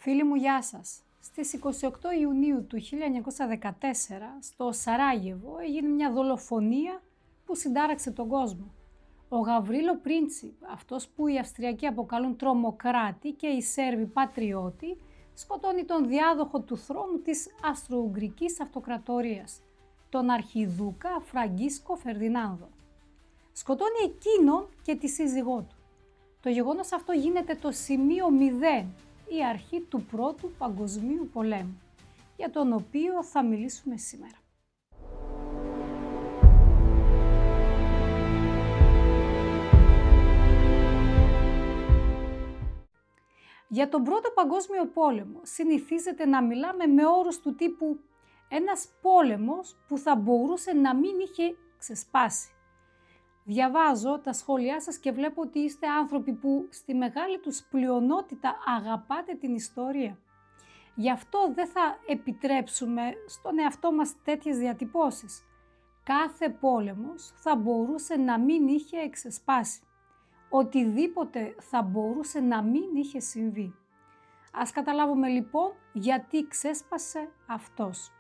Φίλοι μου, γεια σας. Στις 28 Ιουνίου του 1914, στο Σαράγεβο, έγινε μια δολοφονία που συντάραξε τον κόσμο. Ο Γαβρίλο Πρίντσιπ, αυτός που οι Αυστριακοί αποκαλούν τρομοκράτη και οι Σέρβοι πατριώτη, σκοτώνει τον διάδοχο του θρόνου της Αυστρο-Ουγγρικής Αυτοκρατορίας, τον Αρχιδούκα Φραγκίσκο Φερδινάνδο. Σκοτώνει εκείνον και τη σύζυγό του. Το γεγονός αυτό γίνεται το σημείο 0, η αρχή του Πρώτου Παγκοσμίου Πολέμου, για τον οποίο θα μιλήσουμε σήμερα. Για τον Πρώτο Παγκόσμιο Πόλεμο συνηθίζεται να μιλάμε με όρους του τύπου ένας πόλεμος που θα μπορούσε να μην είχε ξεσπάσει. Διαβάζω τα σχόλιά σας και βλέπω ότι είστε άνθρωποι που στη μεγάλη τους πλειονότητα αγαπάτε την ιστορία. Γι' αυτό δεν θα επιτρέψουμε στον εαυτό μας τέτοιες διατυπώσεις. Κάθε πόλεμος θα μπορούσε να μην είχε ξεσπάσει. Οτιδήποτε θα μπορούσε να μην είχε συμβεί. Ας καταλάβουμε λοιπόν γιατί ξέσπασε αυτός.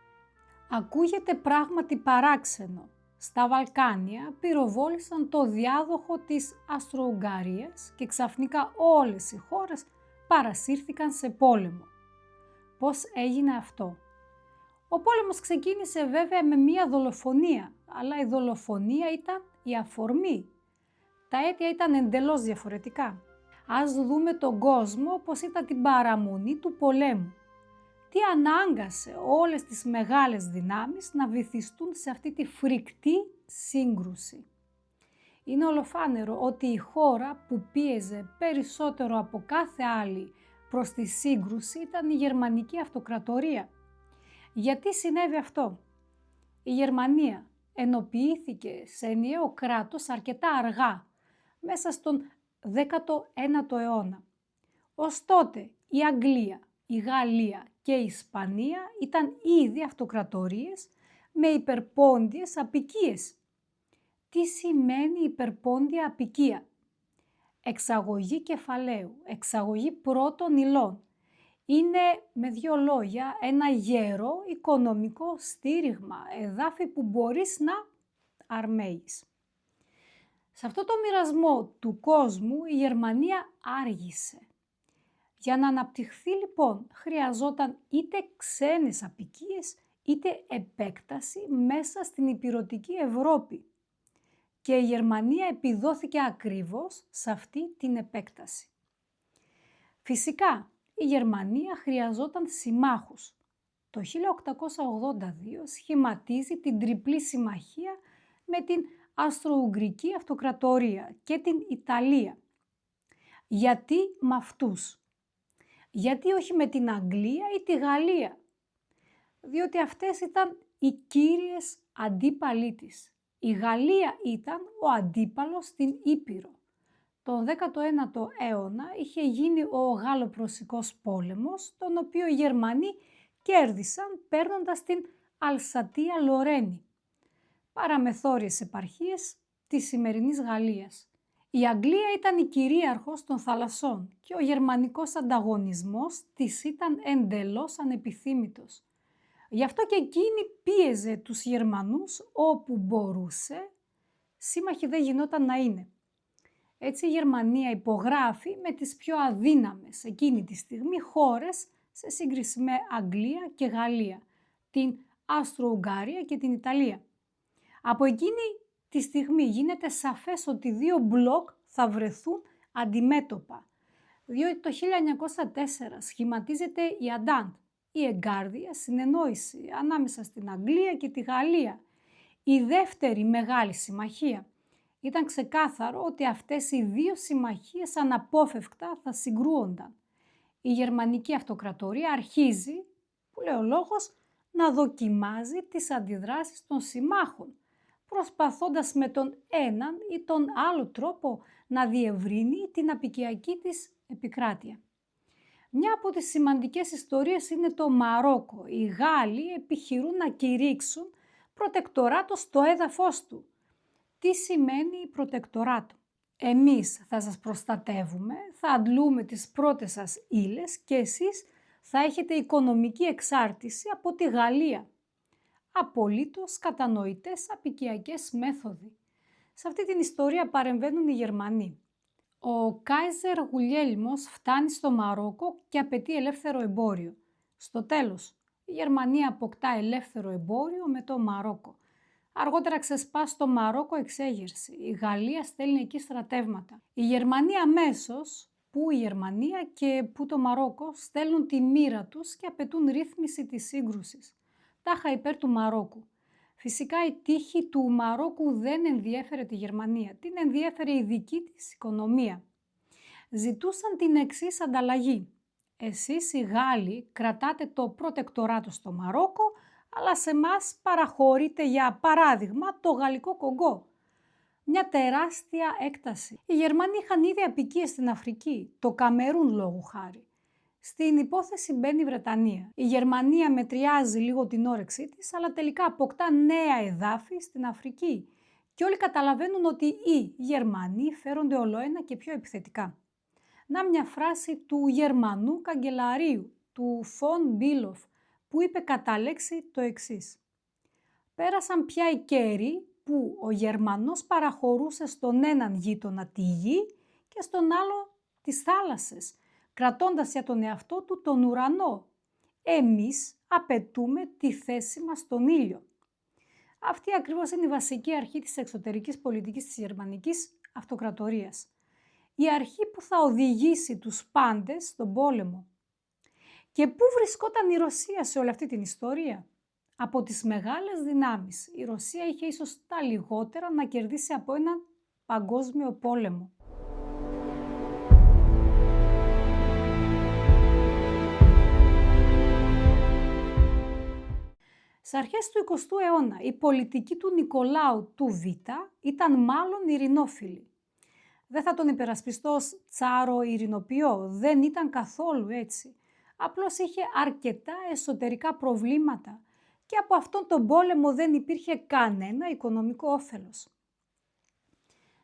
Ακούγεται πράγματι παράξενο. Στα Βαλκάνια πυροβόλησαν το διάδοχο της Αυστρο-Ουγγαρίας και ξαφνικά όλες οι χώρες παρασύρθηκαν σε πόλεμο. Πώς έγινε αυτό? Ο πόλεμος ξεκίνησε βέβαια με μία δολοφονία, αλλά η δολοφονία ήταν η αφορμή. Τα αίτια ήταν εντελώς διαφορετικά. Ας δούμε τον κόσμο όπως ήταν την παραμονή του πολέμου. Τι ανάγκασε όλες τις μεγάλες δυνάμεις να βυθιστούν σε αυτή τη φρικτή σύγκρουση. Είναι ολοφάνερο ότι η χώρα που πίεζε περισσότερο από κάθε άλλη προς τη σύγκρουση ήταν η Γερμανική Αυτοκρατορία. Γιατί συνέβη αυτό? Η Γερμανία ενοποιήθηκε σε ενιαίο κράτος αρκετά αργά, μέσα στον 19ο αιώνα. Ως τότε η Αγγλία, η Γαλλία και η Ισπανία ήταν ήδη αυτοκρατορίες με υπερπόντιες αποικίες. Τι σημαίνει υπερπόντια αποικία? Εξαγωγή κεφαλαίου, εξαγωγή πρώτων υλών. Είναι με δύο λόγια ένα γερό οικονομικό στήριγμα, εδάφη που μπορείς να αρμέγεις. Σε αυτό το μοιρασμό του κόσμου η Γερμανία άργησε. Για να αναπτυχθεί λοιπόν χρειαζόταν είτε ξένες αποικίες είτε επέκταση μέσα στην ηπειρωτική Ευρώπη. Και η Γερμανία επιδόθηκε ακριβώς σε αυτή την επέκταση. Φυσικά η Γερμανία χρειαζόταν συμμάχους. Το 1882 σχηματίζει την τριπλή συμμαχία με την Αυστρο-Ουγγρική Αυτοκρατορία και την Ιταλία. Γιατί με αυτούς? Γιατί όχι με την Αγγλία ή τη Γαλλία? Διότι αυτές ήταν οι κύριες αντίπαλοι της. Η Γαλλία ήταν ο αντίπαλος στην Ήπειρο. Τον 19ο αιώνα είχε γίνει ο Γάλλο-Πρωσικός πόλεμος, τον οποίο οι Γερμανοί κέρδισαν παίρνοντας την Αλσατία Λορένη, παραμεθόριες επαρχίες της σημερινής Γαλλίας. Η Αγγλία ήταν η κυρίαρχος των θαλασσών και ο γερμανικός ανταγωνισμός της ήταν εντελώς ανεπιθύμητος. Γι' αυτό και εκείνη πίεζε τους Γερμανούς όπου μπορούσε, σύμμαχοι δεν γινόταν να είναι. Έτσι η Γερμανία υπογράφει με τις πιο αδύναμες εκείνη τη στιγμή χώρες σε σύγκριση με Αγγλία και Γαλλία, την Αυστρο-Ουγγαρία και την Ιταλία. Από εκείνη τη στιγμή γίνεται σαφές ότι δύο μπλοκ θα βρεθούν αντιμέτωπα, διότι το 1904 σχηματίζεται η Αντάντ, η εγκάρδια συνεννόηση ανάμεσα στην Αγγλία και τη Γαλλία, η δεύτερη μεγάλη συμμαχία. Ήταν ξεκάθαρο ότι αυτές οι δύο συμμαχίες αναπόφευκτα θα συγκρούονταν. Η Γερμανική Αυτοκρατορία αρχίζει, που λέει ο λόγος, να δοκιμάζει τις αντιδράσεις των συμμάχων, προσπαθώντας με τον έναν ή τον άλλο τρόπο να διευρύνει την αποικιακή της επικράτεια. Μια από τις σημαντικές ιστορίες είναι το Μαρόκο. Οι Γάλλοι επιχειρούν να κηρύξουν προτεκτοράτο στο έδαφος του. Τι σημαίνει προτεκτοράτο? Εμείς θα σας προστατεύουμε, θα αντλούμε τις πρώτες σας ύλες και εσείς θα έχετε οικονομική εξάρτηση από τη Γαλλία. Απολύτως κατανοητές απικιακές μέθοδοι. Σε αυτή την ιστορία παρεμβαίνουν οι Γερμανοί. Ο Κάιζερ Γουλιέλμος φτάνει στο Μαρόκο και απαιτεί ελεύθερο εμπόριο. Στο τέλος, η Γερμανία αποκτά ελεύθερο εμπόριο με το Μαρόκο. Αργότερα ξεσπά στο Μαρόκο εξέγερση. Η Γαλλία στέλνει εκεί στρατεύματα. Η Γερμανία αμέσως, που η Γερμανία και που το Μαρόκο, στέλνουν τη μοίρα τους και απαιτούν ρύθμιση της σύγκρουσης. Τάχα υπέρ του Μαρόκου. Φυσικά η τύχη του Μαρόκου δεν ενδιέφερε τη Γερμανία. Την ενδιέφερε η δική της οικονομία. Ζητούσαν την εξής ανταλλαγή. Εσείς οι Γάλλοι κρατάτε το προτεκτοράτο στο Μαρόκο, αλλά σε μας παραχωρείτε για παράδειγμα το Γαλλικό Κογκό. Μια τεράστια έκταση. Οι Γερμανοί είχαν ήδη αποικίες στην Αφρική, το Καμερούν λόγου χάρη. Στην υπόθεση μπαίνει η Βρετανία. Η Γερμανία μετριάζει λίγο την όρεξή της, αλλά τελικά αποκτά νέα εδάφη στην Αφρική. Και όλοι καταλαβαίνουν ότι οι Γερμανοί φέρονται ολοένα και πιο επιθετικά. Να μια φράση του Γερμανού καγκελαρίου, του Φον Μπίλοφ, που είπε κατά λέξη το εξής. Πέρασαν πια οι καιροί που ο Γερμανός παραχωρούσε στον έναν γείτονα τη γη και στον άλλο τις θάλασσες, κρατώντας για τον εαυτό του τον ουρανό. Εμείς απαιτούμε τη θέση μας στον ήλιο. Αυτή ακριβώς είναι η βασική αρχή της εξωτερικής πολιτικής της γερμανικής αυτοκρατορίας. Η αρχή που θα οδηγήσει τους πάντες στον πόλεμο. Και πού βρισκόταν η Ρωσία σε όλη αυτή την ιστορία? Από τις μεγάλες δυνάμεις, η Ρωσία είχε ίσως τα λιγότερα να κερδίσει από έναν παγκόσμιο πόλεμο. Σε αρχές του 20ου αιώνα, η πολιτική του Νικολάου του Β ήταν μάλλον ειρηνόφιλη. Δεν θα τον υπερασπιστώ ως τσάρο ειρηνοποιό, δεν ήταν καθόλου έτσι. Απλώς είχε αρκετά εσωτερικά προβλήματα και από αυτόν τον πόλεμο δεν υπήρχε κανένα οικονομικό όφελος.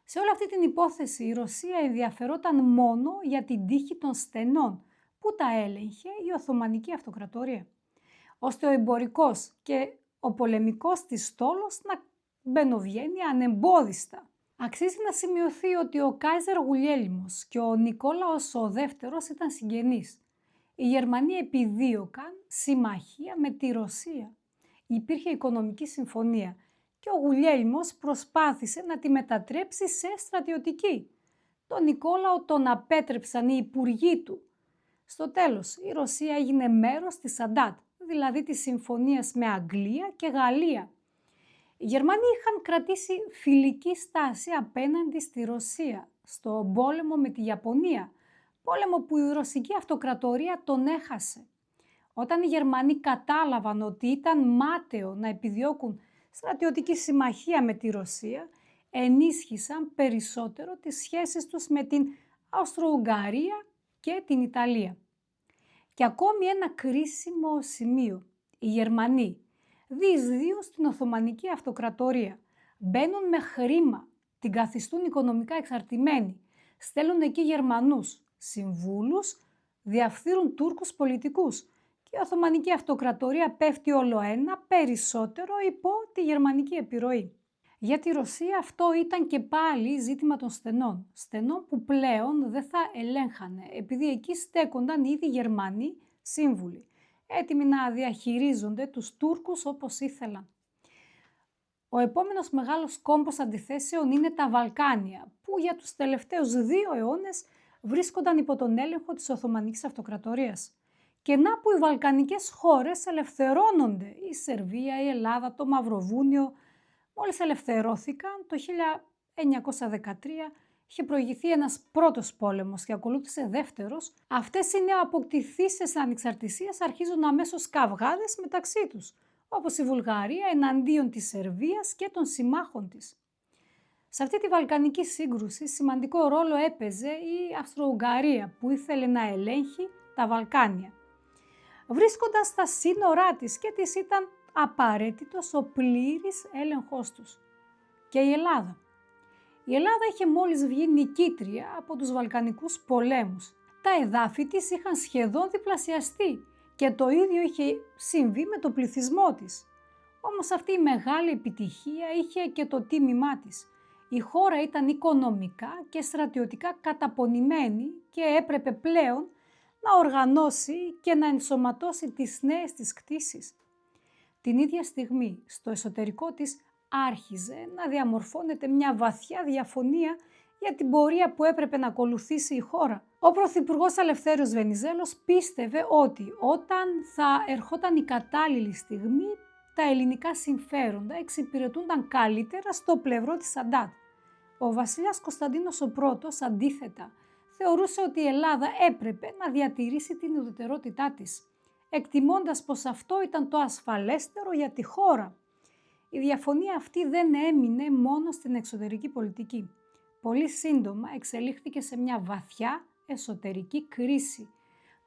Σε όλη αυτή την υπόθεση η Ρωσία ενδιαφερόταν μόνο για την τύχη των στενών που τα έλεγχε η Οθωμανική Αυτοκρατορία, ώστε ο εμπορικός και ο πολεμικός της στόλος να μπαινοβγαίνει ανεμπόδιστα. Αξίζει να σημειωθεί ότι ο Κάιζερ Γουλιέλμος και ο Νικόλαος ο Δεύτερος ήταν συγγενείς. Οι Γερμανοί επιδίωκαν συμμαχία με τη Ρωσία. Υπήρχε οικονομική συμφωνία και ο Γουλιέλμος προσπάθησε να τη μετατρέψει σε στρατιωτική. Τον Νικόλαο τον απέτρεψαν οι υπουργοί του. Στο τέλος, η Ρωσία έγινε μέρος της Σαντάτ, δηλαδή της συμφωνίας με Αγγλία και Γαλλία. Οι Γερμανοί είχαν κρατήσει φιλική στάση απέναντι στη Ρωσία, στο πόλεμο με τη Ιαπωνία, πόλεμο που η Ρωσική Αυτοκρατορία τον έχασε. Όταν οι Γερμανοί κατάλαβαν ότι ήταν μάταιο να επιδιώκουν στρατιωτική συμμαχία με τη Ρωσία, ενίσχυσαν περισσότερο τις σχέσεις τους με την Αυστρο-Ουγγαρία και την Ιταλία. Και ακόμη ένα κρίσιμο σημείο. Οι Γερμανοί διεισδύουν στην Οθωμανική Αυτοκρατορία, μπαίνουν με χρήμα, την καθιστούν οικονομικά εξαρτημένη, στέλνουν εκεί Γερμανούς, συμβούλους, διαφθείρουν Τούρκους πολιτικούς και η Οθωμανική Αυτοκρατορία πέφτει ολοένα περισσότερο υπό τη γερμανική επιρροή. Για τη Ρωσία αυτό ήταν και πάλι ζήτημα των στενών, στενών που πλέον δεν θα ελέγχανε, επειδή εκεί στέκονταν ήδη Γερμανοί σύμβουλοι, έτοιμοι να διαχειρίζονται τους Τούρκους όπως ήθελαν. Ο επόμενος μεγάλος κόμπος αντιθέσεων είναι τα Βαλκάνια, που για τους τελευταίους 2 αιώνες βρίσκονταν υπό τον έλεγχο της Οθωμανικής Αυτοκρατορίας. Και να που οι βαλκανικές χώρες ελευθερώνονται, η Σερβία, η Ελλάδα, το Μαυροβούνιο, μόλις ελευθερώθηκαν το 1913, είχε προηγηθεί ένας πρώτος πόλεμος και ακολούθησε δεύτερος. Αυτές οι νεοαποκτηθήσεις ανεξαρτησίας αρχίζουν αμέσως καυγάδες μεταξύ τους, όπως η Βουλγαρία εναντίον της Σερβίας και των συμμάχων της. Σε αυτή τη βαλκανική σύγκρουση σημαντικό ρόλο έπαιζε η Αυστρο-Ουγγαρία που ήθελε να ελέγχει τα Βαλκάνια. Βρίσκοντας στα σύνορά της και της ήταν απαραίτητος ο πλήρης έλεγχός τους. Και η Ελλάδα. Η Ελλάδα είχε μόλις βγει νικήτρια από τους Βαλκανικούς πολέμους. Τα εδάφη της είχαν σχεδόν διπλασιαστεί Και το ίδιο είχε συμβεί με το πληθυσμό της. Όμως αυτή η μεγάλη επιτυχία είχε και το τίμημά της. Η χώρα ήταν οικονομικά και στρατιωτικά καταπονημένη και έπρεπε πλέον να οργανώσει και να ενσωματώσει τις νέες της κτήσεις. Την ίδια στιγμή, στο εσωτερικό της άρχιζε να διαμορφώνεται μια βαθιά διαφωνία για την πορεία που έπρεπε να ακολουθήσει η χώρα. Ο Πρωθυπουργός Ελευθέριος Βενιζέλος πίστευε ότι όταν θα ερχόταν η κατάλληλη στιγμή, τα ελληνικά συμφέροντα εξυπηρετούνταν καλύτερα στο πλευρό της Σαντάτ. Ο βασιλιάς Κωνσταντίνος ο Πρώτος, αντίθετα, θεωρούσε ότι η Ελλάδα έπρεπε να διατηρήσει την ουδετερότητά της, εκτιμώντας πως αυτό ήταν το ασφαλέστερο για τη χώρα. Η διαφωνία αυτή δεν έμεινε μόνο στην εξωτερική πολιτική. Πολύ σύντομα εξελίχθηκε σε μια βαθιά εσωτερική κρίση,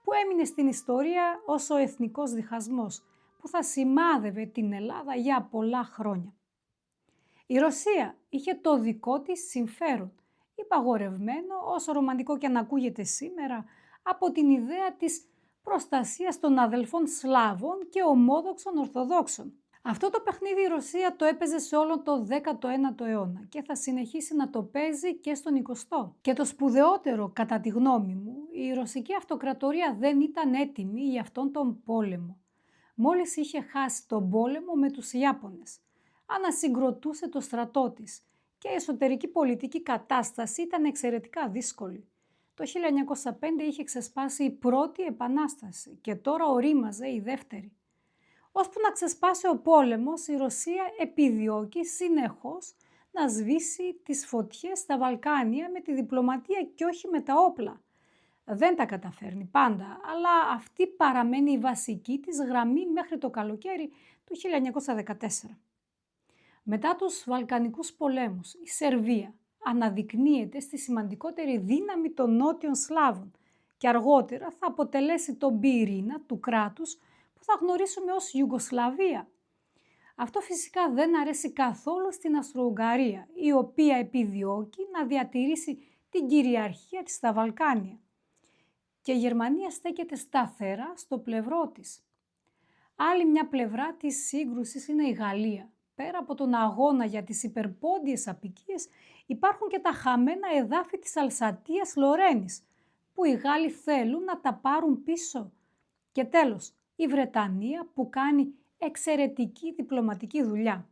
που έμεινε στην ιστορία ως ο εθνικός διχασμός, που θα σημάδευε την Ελλάδα για πολλά χρόνια. Η Ρωσία είχε το δικό της συμφέρον, υπαγορευμένο, όσο ρομαντικό και αν ακούγεται σήμερα, από την ιδέα της προστασίας των αδελφών Σλάβων και ομόδοξων Ορθοδόξων. Αυτό το παιχνίδι η Ρωσία το έπαιζε σε όλο το 19ο αιώνα και θα συνεχίσει να το παίζει και στον 20ο. Και το σπουδαιότερο, κατά τη γνώμη μου, η Ρωσική Αυτοκρατορία δεν ήταν έτοιμη για αυτόν τον πόλεμο. Μόλις είχε χάσει τον πόλεμο με τους Ιάπωνες, ανασυγκροτούσε το στρατό της και η εσωτερική πολιτική κατάσταση ήταν εξαιρετικά δύσκολη. Το 1905 είχε ξεσπάσει η πρώτη επανάσταση και τώρα ορίμαζε η δεύτερη. Ώσπου να ξεσπάσει ο πόλεμος, η Ρωσία επιδιώκει συνεχώς να σβήσει τις φωτιές στα Βαλκάνια με τη διπλωματία και όχι με τα όπλα. Δεν τα καταφέρνει πάντα, αλλά αυτή παραμένει η βασική της γραμμή μέχρι το καλοκαίρι του 1914. Μετά τους Βαλκανικούς πολέμους, η Σερβία αναδεικνύεται στη σημαντικότερη δύναμη των νότιων Σλάβων και αργότερα θα αποτελέσει τον πυρήνα του κράτους που θα γνωρίσουμε ως Ιουγκοσλαβία. Αυτό φυσικά δεν αρέσει καθόλου στην Αυστρο-Ουγγαρία, η οποία επιδιώκει να διατηρήσει την κυριαρχία της στα Βαλκάνια. Και η Γερμανία στέκεται σταθερά στο πλευρό της. Άλλη μια πλευρά της σύγκρουσης είναι η Γαλλία. Πέρα από τον αγώνα για τις υπερπόντιες αποικίες, υπάρχουν και τα χαμένα εδάφη της Αλσατίας Λορένης, που οι Γάλλοι θέλουν να τα πάρουν πίσω. Και τέλος, η Βρετανία που κάνει εξαιρετική διπλωματική δουλειά.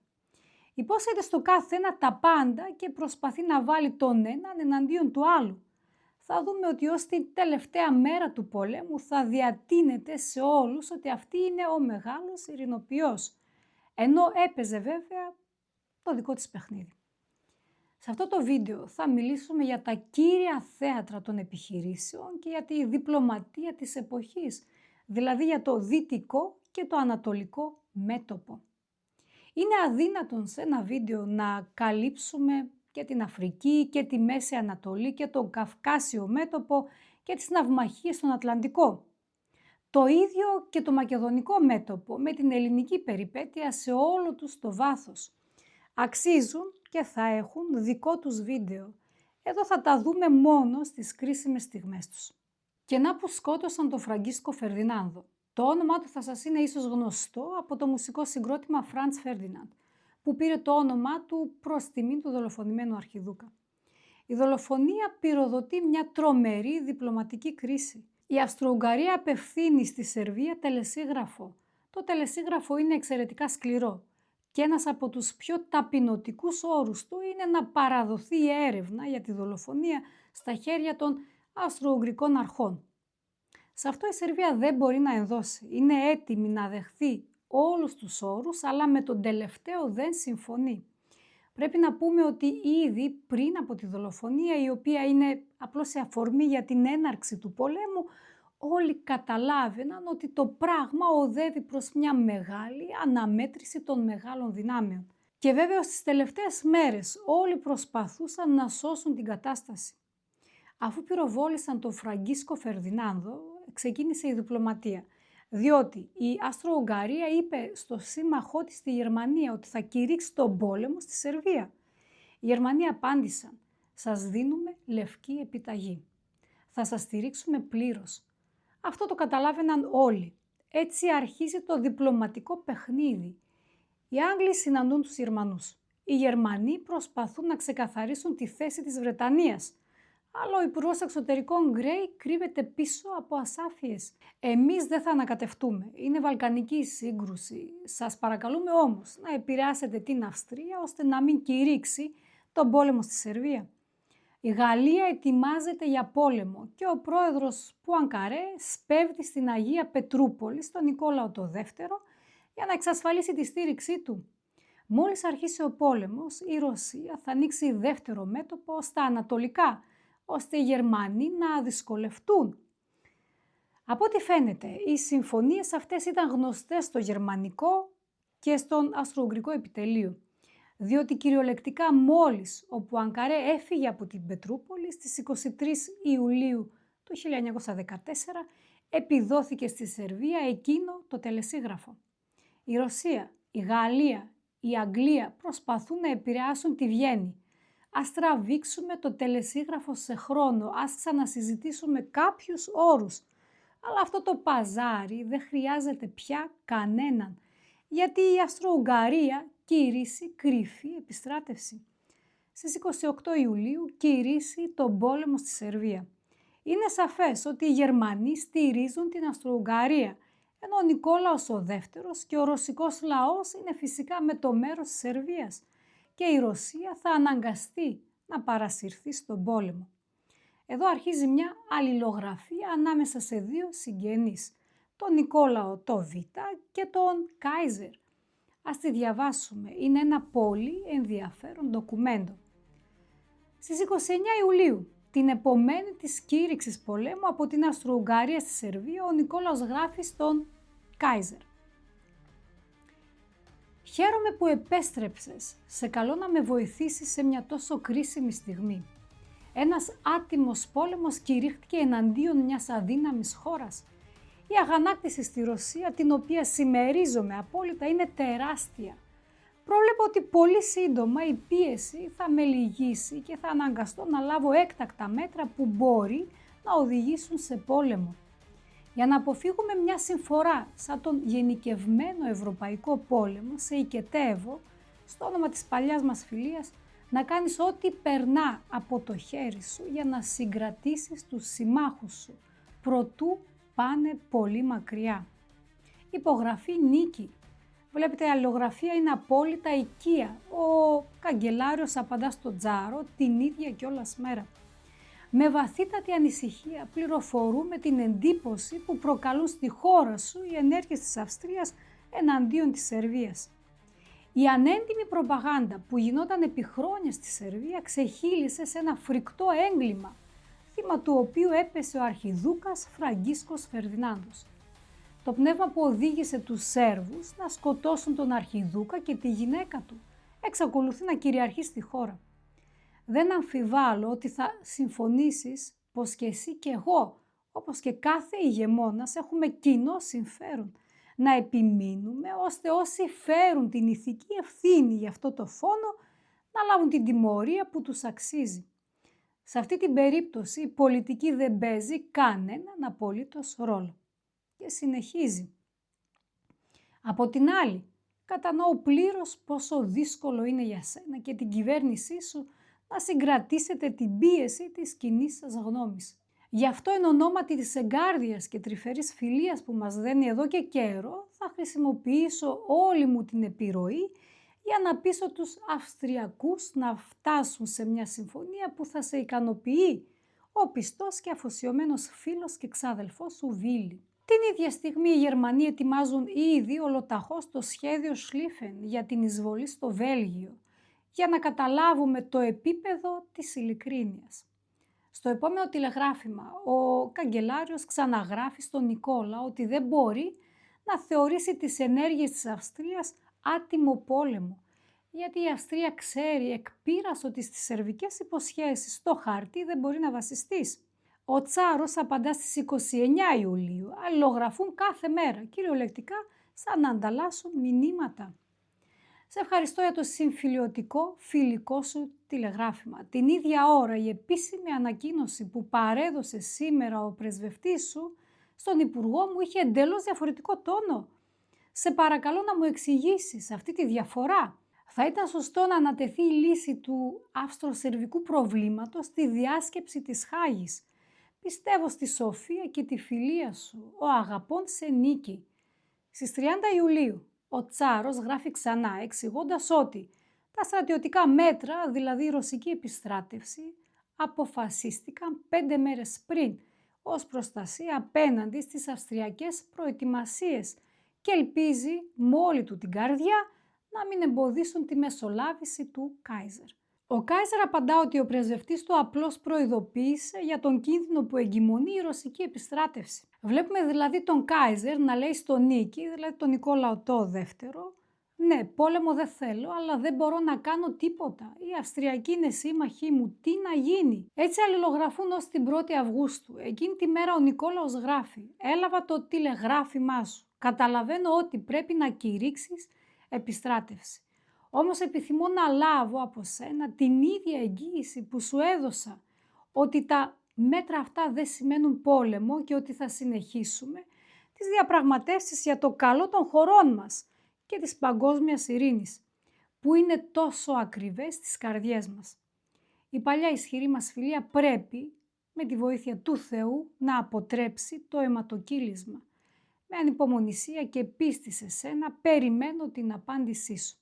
Υπόσχεται στο κάθε ένα τα πάντα και προσπαθεί να βάλει τον έναν εναντίον του άλλου. Θα δούμε ότι ως την τελευταία μέρα του πολέμου θα διατείνεται σε όλους ότι αυτή είναι ο μεγάλος ειρηνοποιός, ενώ έπαιζε βέβαια το δικό της παιχνίδι. Σε αυτό το βίντεο θα μιλήσουμε για τα κύρια θέατρα των επιχειρήσεων και για τη διπλωματία της εποχής, δηλαδή για το δυτικό και το ανατολικό μέτωπο. Είναι αδύνατον σε ένα βίντεο να καλύψουμε και την Αφρική και τη Μέση Ανατολή και το Καυκάσιο μέτωπο και τις ναυμαχίες στον Ατλαντικό. Το ίδιο και το Μακεδονικό μέτωπο με την ελληνική περιπέτεια σε όλο τους το βάθος. Αξίζουν και θα έχουν δικό τους βίντεο. Εδώ θα τα δούμε μόνο στις κρίσιμες στιγμές τους. Και να που σκότωσαν τον Φραγκίσκο Φερδινάνδο. Το όνομά του θα σας είναι ίσως γνωστό από το μουσικό συγκρότημα Franz Ferdinand, που πήρε το όνομά του προς τιμήν του δολοφονημένου αρχιδούκα. Η δολοφονία πυροδοτεί μια τρομερή διπλωματική κρίση. Η Αυστρο-Ουγγαρία απευθύνει στη Σερβία τελεσίγραφο. Το τελεσίγραφο είναι εξαιρετικά σκληρό και ένας από τους πιο ταπεινωτικούς όρους του είναι να παραδοθεί η έρευνα για τη δολοφονία στα χέρια των Αυστρο-Ουγγρικών αρχών. Σε αυτό η Σερβία δεν μπορεί να ενδώσει. Είναι έτοιμη να δεχθεί όλους τους όρους, αλλά με τον τελευταίο δεν συμφωνεί. Πρέπει να πούμε ότι ήδη πριν από τη δολοφονία, η οποία είναι απλώς η αφορμή για την έναρξη του πολέμου, όλοι καταλάβαιναν ότι το πράγμα οδεύει προς μια μεγάλη αναμέτρηση των μεγάλων δυνάμεων. Και βέβαια στις τελευταίες μέρες όλοι προσπαθούσαν να σώσουν την κατάσταση. Αφού πυροβόλησαν τον Φραγκίσκο Φερδινάνδο, ξεκίνησε η διπλωματία. Διότι η Αυστρο-Ουγγαρία είπε στο σύμμαχό της στη Γερμανία ότι θα κηρύξει τον πόλεμο στη Σερβία. Οι Γερμανοί απάντησαν: σας δίνουμε λευκή επιταγή. Θα σας στηρίξουμε πλήρως. Αυτό το καταλάβαιναν όλοι. Έτσι αρχίζει το διπλωματικό παιχνίδι. Οι Άγγλοι συναντούν τους Γερμανούς. Οι Γερμανοί προσπαθούν να ξεκαθαρίσουν τη θέση της Βρετανίας. Αλλά ο Υπουργός Εξωτερικών Γκρέι κρύβεται πίσω από ασάφειες. Εμείς δεν θα ανακατευτούμε. Είναι βαλκανική σύγκρουση. Σας παρακαλούμε όμως να επηρεάσετε την Αυστρία ώστε να μην κηρύξει τον πόλεμο στη Σερβία. Η Γαλλία ετοιμάζεται για πόλεμο και ο πρόεδρος Πουανκαρέ σπέβδει στην Αγία Πετρούπολη, στον Νικόλαο το δεύτερο, για να εξασφαλίσει τη στήριξή του. Μόλις αρχίσει ο πόλεμος, η Ρωσία θα ανοίξει δεύτερο μέτωπο στα ανατολικά, ώστε οι Γερμανοί να δυσκολευτούν. Από ό,τι φαίνεται, οι συμφωνίες αυτές ήταν γνωστές στο γερμανικό και στον αυστρο-ουγγρικό επιτελείο, διότι κυριολεκτικά μόλις ο Πουανκαρέ έφυγε από την Πετρούπολη στις 23 Ιουλίου του 1914, επιδόθηκε στη Σερβία εκείνο το τελεσίγραφο. Η Ρωσία, η Γαλλία, η Αγγλία προσπαθούν να επηρεάσουν τη Βιέννη. Ας τραβήξουμε το τελεσίγραφο σε χρόνο, ας ξανασυζητήσουμε κάποιους όρους. Αλλά αυτό το παζάρι δεν χρειάζεται πια κανέναν, γιατί η Αυστρο-Ουγγαρία κηρύσσει κρυφή επιστράτευση. Στις 28 Ιουλίου κηρύσσει τον πόλεμο στη Σερβία. Είναι σαφές ότι οι Γερμανοί στηρίζουν την Αυστρο-Ουγγαρία, ενώ ο Νικόλαος ο δεύτερος και ο ρωσικός λαός είναι φυσικά με το μέρος της Σερβίας και η Ρωσία θα αναγκαστεί να παρασυρθεί στον πόλεμο. Εδώ αρχίζει μια αλληλογραφία ανάμεσα σε δύο συγγενείς, τον Νικόλαο το Β και τον Κάιζερ. Ας τη διαβάσουμε, είναι ένα πολύ ενδιαφέρον ντοκουμέντο. Στις 29 Ιουλίου, την επομένη της κήρυξης πολέμου από την Αυστρο-Ουγγαρία στη Σερβία, ο Νικόλαος γράφει στον Κάιζερ. «Χαίρομαι που επέστρεψες. Σε καλώ να με βοηθήσεις σε μια τόσο κρίσιμη στιγμή. Ένας άτιμος πόλεμος κηρύχθηκε εναντίον μιας αδύναμης χώρας. Η αγανάκτηση στη Ρωσία, την οποία συμμερίζομαι απόλυτα, είναι τεράστια. Προβλέπω ότι πολύ σύντομα η πίεση θα με λυγίσει και θα αναγκαστώ να λάβω έκτακτα μέτρα που μπορεί να οδηγήσουν σε πόλεμο. Για να αποφύγουμε μια συμφορά σαν τον γενικευμένο ευρωπαϊκό πόλεμο, σε οικετεύω, στο όνομα της παλιάς μας φιλίας, να κάνεις ό,τι περνά από το χέρι σου για να συγκρατήσεις τους συμμάχους σου, προτού πάνε πολύ μακριά. Υπογραφή Νίκη». Βλέπετε, η αλληλογραφία είναι απόλυτα οικία. Ο καγκελάριος απαντά στον Τζάρο την ίδια κιόλας μέρα. Με βαθύτατη ανησυχία πληροφορούμε την εντύπωση που προκαλούν στη χώρα σου οι ενέργειες της Αυστρίας εναντίον της Σερβίας. Η ανέντιμη προπαγάνδα που γινόταν επί χρόνια στη Σερβία ξεχύλισε σε ένα φρικτό έγκλημα, θύμα του οποίου έπεσε ο αρχιδούκας Φραγκίσκος Φερδινάνδος. Το πνεύμα που οδήγησε τους Σέρβους να σκοτώσουν τον αρχιδούκα και τη γυναίκα του εξακολουθεί να κυριαρχεί στη χώρα. Δεν αμφιβάλλω ότι θα συμφωνήσεις πως και εσύ και εγώ, όπως και κάθε ηγεμόνας, έχουμε κοινό συμφέρον να επιμείνουμε ώστε όσοι φέρουν την ηθική ευθύνη για αυτό το φόνο να λάβουν την τιμωρία που τους αξίζει. Σε αυτή την περίπτωση η πολιτική δεν παίζει κανέναν απολύτως ρόλο. Και συνεχίζει. Από την άλλη, κατανοώ πλήρως πόσο δύσκολο είναι για σένα και την κυβέρνησή σου να συγκρατήσετε την πίεση της κοινής σας γνώμης. Γι' αυτό εν ονόματι της εγκάρδιας και τρυφερής φιλίας που μας δένει εδώ και καιρό, θα χρησιμοποιήσω όλη μου την επιρροή για να πείσω τους Αυστριακούς να φτάσουν σε μια συμφωνία που θα σε ικανοποιεί ο πιστός και αφοσιωμένος φίλος και ξάδελφός σου Βίλι. Την ίδια στιγμή οι Γερμανοί ετοιμάζουν ήδη ολοταχώς το σχέδιο Σλίφεν για την εισβολή στο Βέλγιο, για να καταλάβουμε το επίπεδο της ειλικρίνειας. Στο επόμενο τηλεγράφημα, ο καγκελάριος ξαναγράφει στον Νικόλα ότι δεν μπορεί να θεωρήσει τις ενέργειες της Αυστρίας άτιμο πόλεμο, γιατί η Αυστρία ξέρει εκ πείρας ότι στις σερβικές υποσχέσεις στο χάρτη δεν μπορεί να βασιστείς. Ο Τσάρος απαντά στις 29 Ιουλίου, αλληλογραφούν κάθε μέρα, κυριολεκτικά σαν να ανταλλάσσουν μηνύματα. Σε ευχαριστώ για το συμφιλιωτικό φιλικό σου τηλεγράφημα. Την ίδια ώρα η επίσημη ανακοίνωση που παρέδωσε σήμερα ο πρεσβευτής σου στον υπουργό μου είχε εντελώς διαφορετικό τόνο. Σε παρακαλώ να μου εξηγήσεις αυτή τη διαφορά. Θα ήταν σωστό να ανατεθεί η λύση του αυστροσερβικού προβλήματος στη διάσκεψη της Χάγης. Πιστεύω στη σοφία και τη φιλία σου, ο αγαπών σε νίκη. Στις 30 Ιουλίου, ο Τσάρος γράφει ξανά εξηγώντας ότι τα στρατιωτικά μέτρα, δηλαδή η ρωσική επιστράτευση, αποφασίστηκαν 5 μέρες πριν ως προστασία απέναντι στις αυστριακές προετοιμασίες και ελπίζει με όλη του την καρδιά να μην εμποδίσουν τη μεσολάβηση του Κάιζερ. Ο Κάιζερ απαντά ότι ο πρεσβευτής του απλώς προειδοποίησε για τον κίνδυνο που εγκυμονεί η ρωσική επιστράτευση. Βλέπουμε δηλαδή τον Κάιζερ να λέει στον Νίκη, δηλαδή τον Νικόλαο το δεύτερο, ναι, πόλεμο δεν θέλω, αλλά δεν μπορώ να κάνω τίποτα. Οι Αυστριακοί είναι σύμμαχοί μου, τι να γίνει. Έτσι αλληλογραφούν ως την 1η Αυγούστου. Εκείνη τη μέρα ο Νικόλαος γράφει, έλαβα το τηλεγράφημά σου. Καταλαβαίνω ότι πρέπει να κηρύξεις επιστράτευση. Όμως επιθυμώ να λάβω από σένα την ίδια εγγύηση που σου έδωσα, ότι τα μέτρα αυτά δεν σημαίνουν πόλεμο και ότι θα συνεχίσουμε τις διαπραγματεύσεις για το καλό των χωρών μας και της παγκόσμιας ειρήνης, που είναι τόσο ακριβές στις καρδιές μας. Η παλιά ισχυρή μας φιλία πρέπει, με τη βοήθεια του Θεού, να αποτρέψει το αιματοκύλισμα. Με ανυπομονησία και πίστη σε σένα περιμένω την απάντησή σου.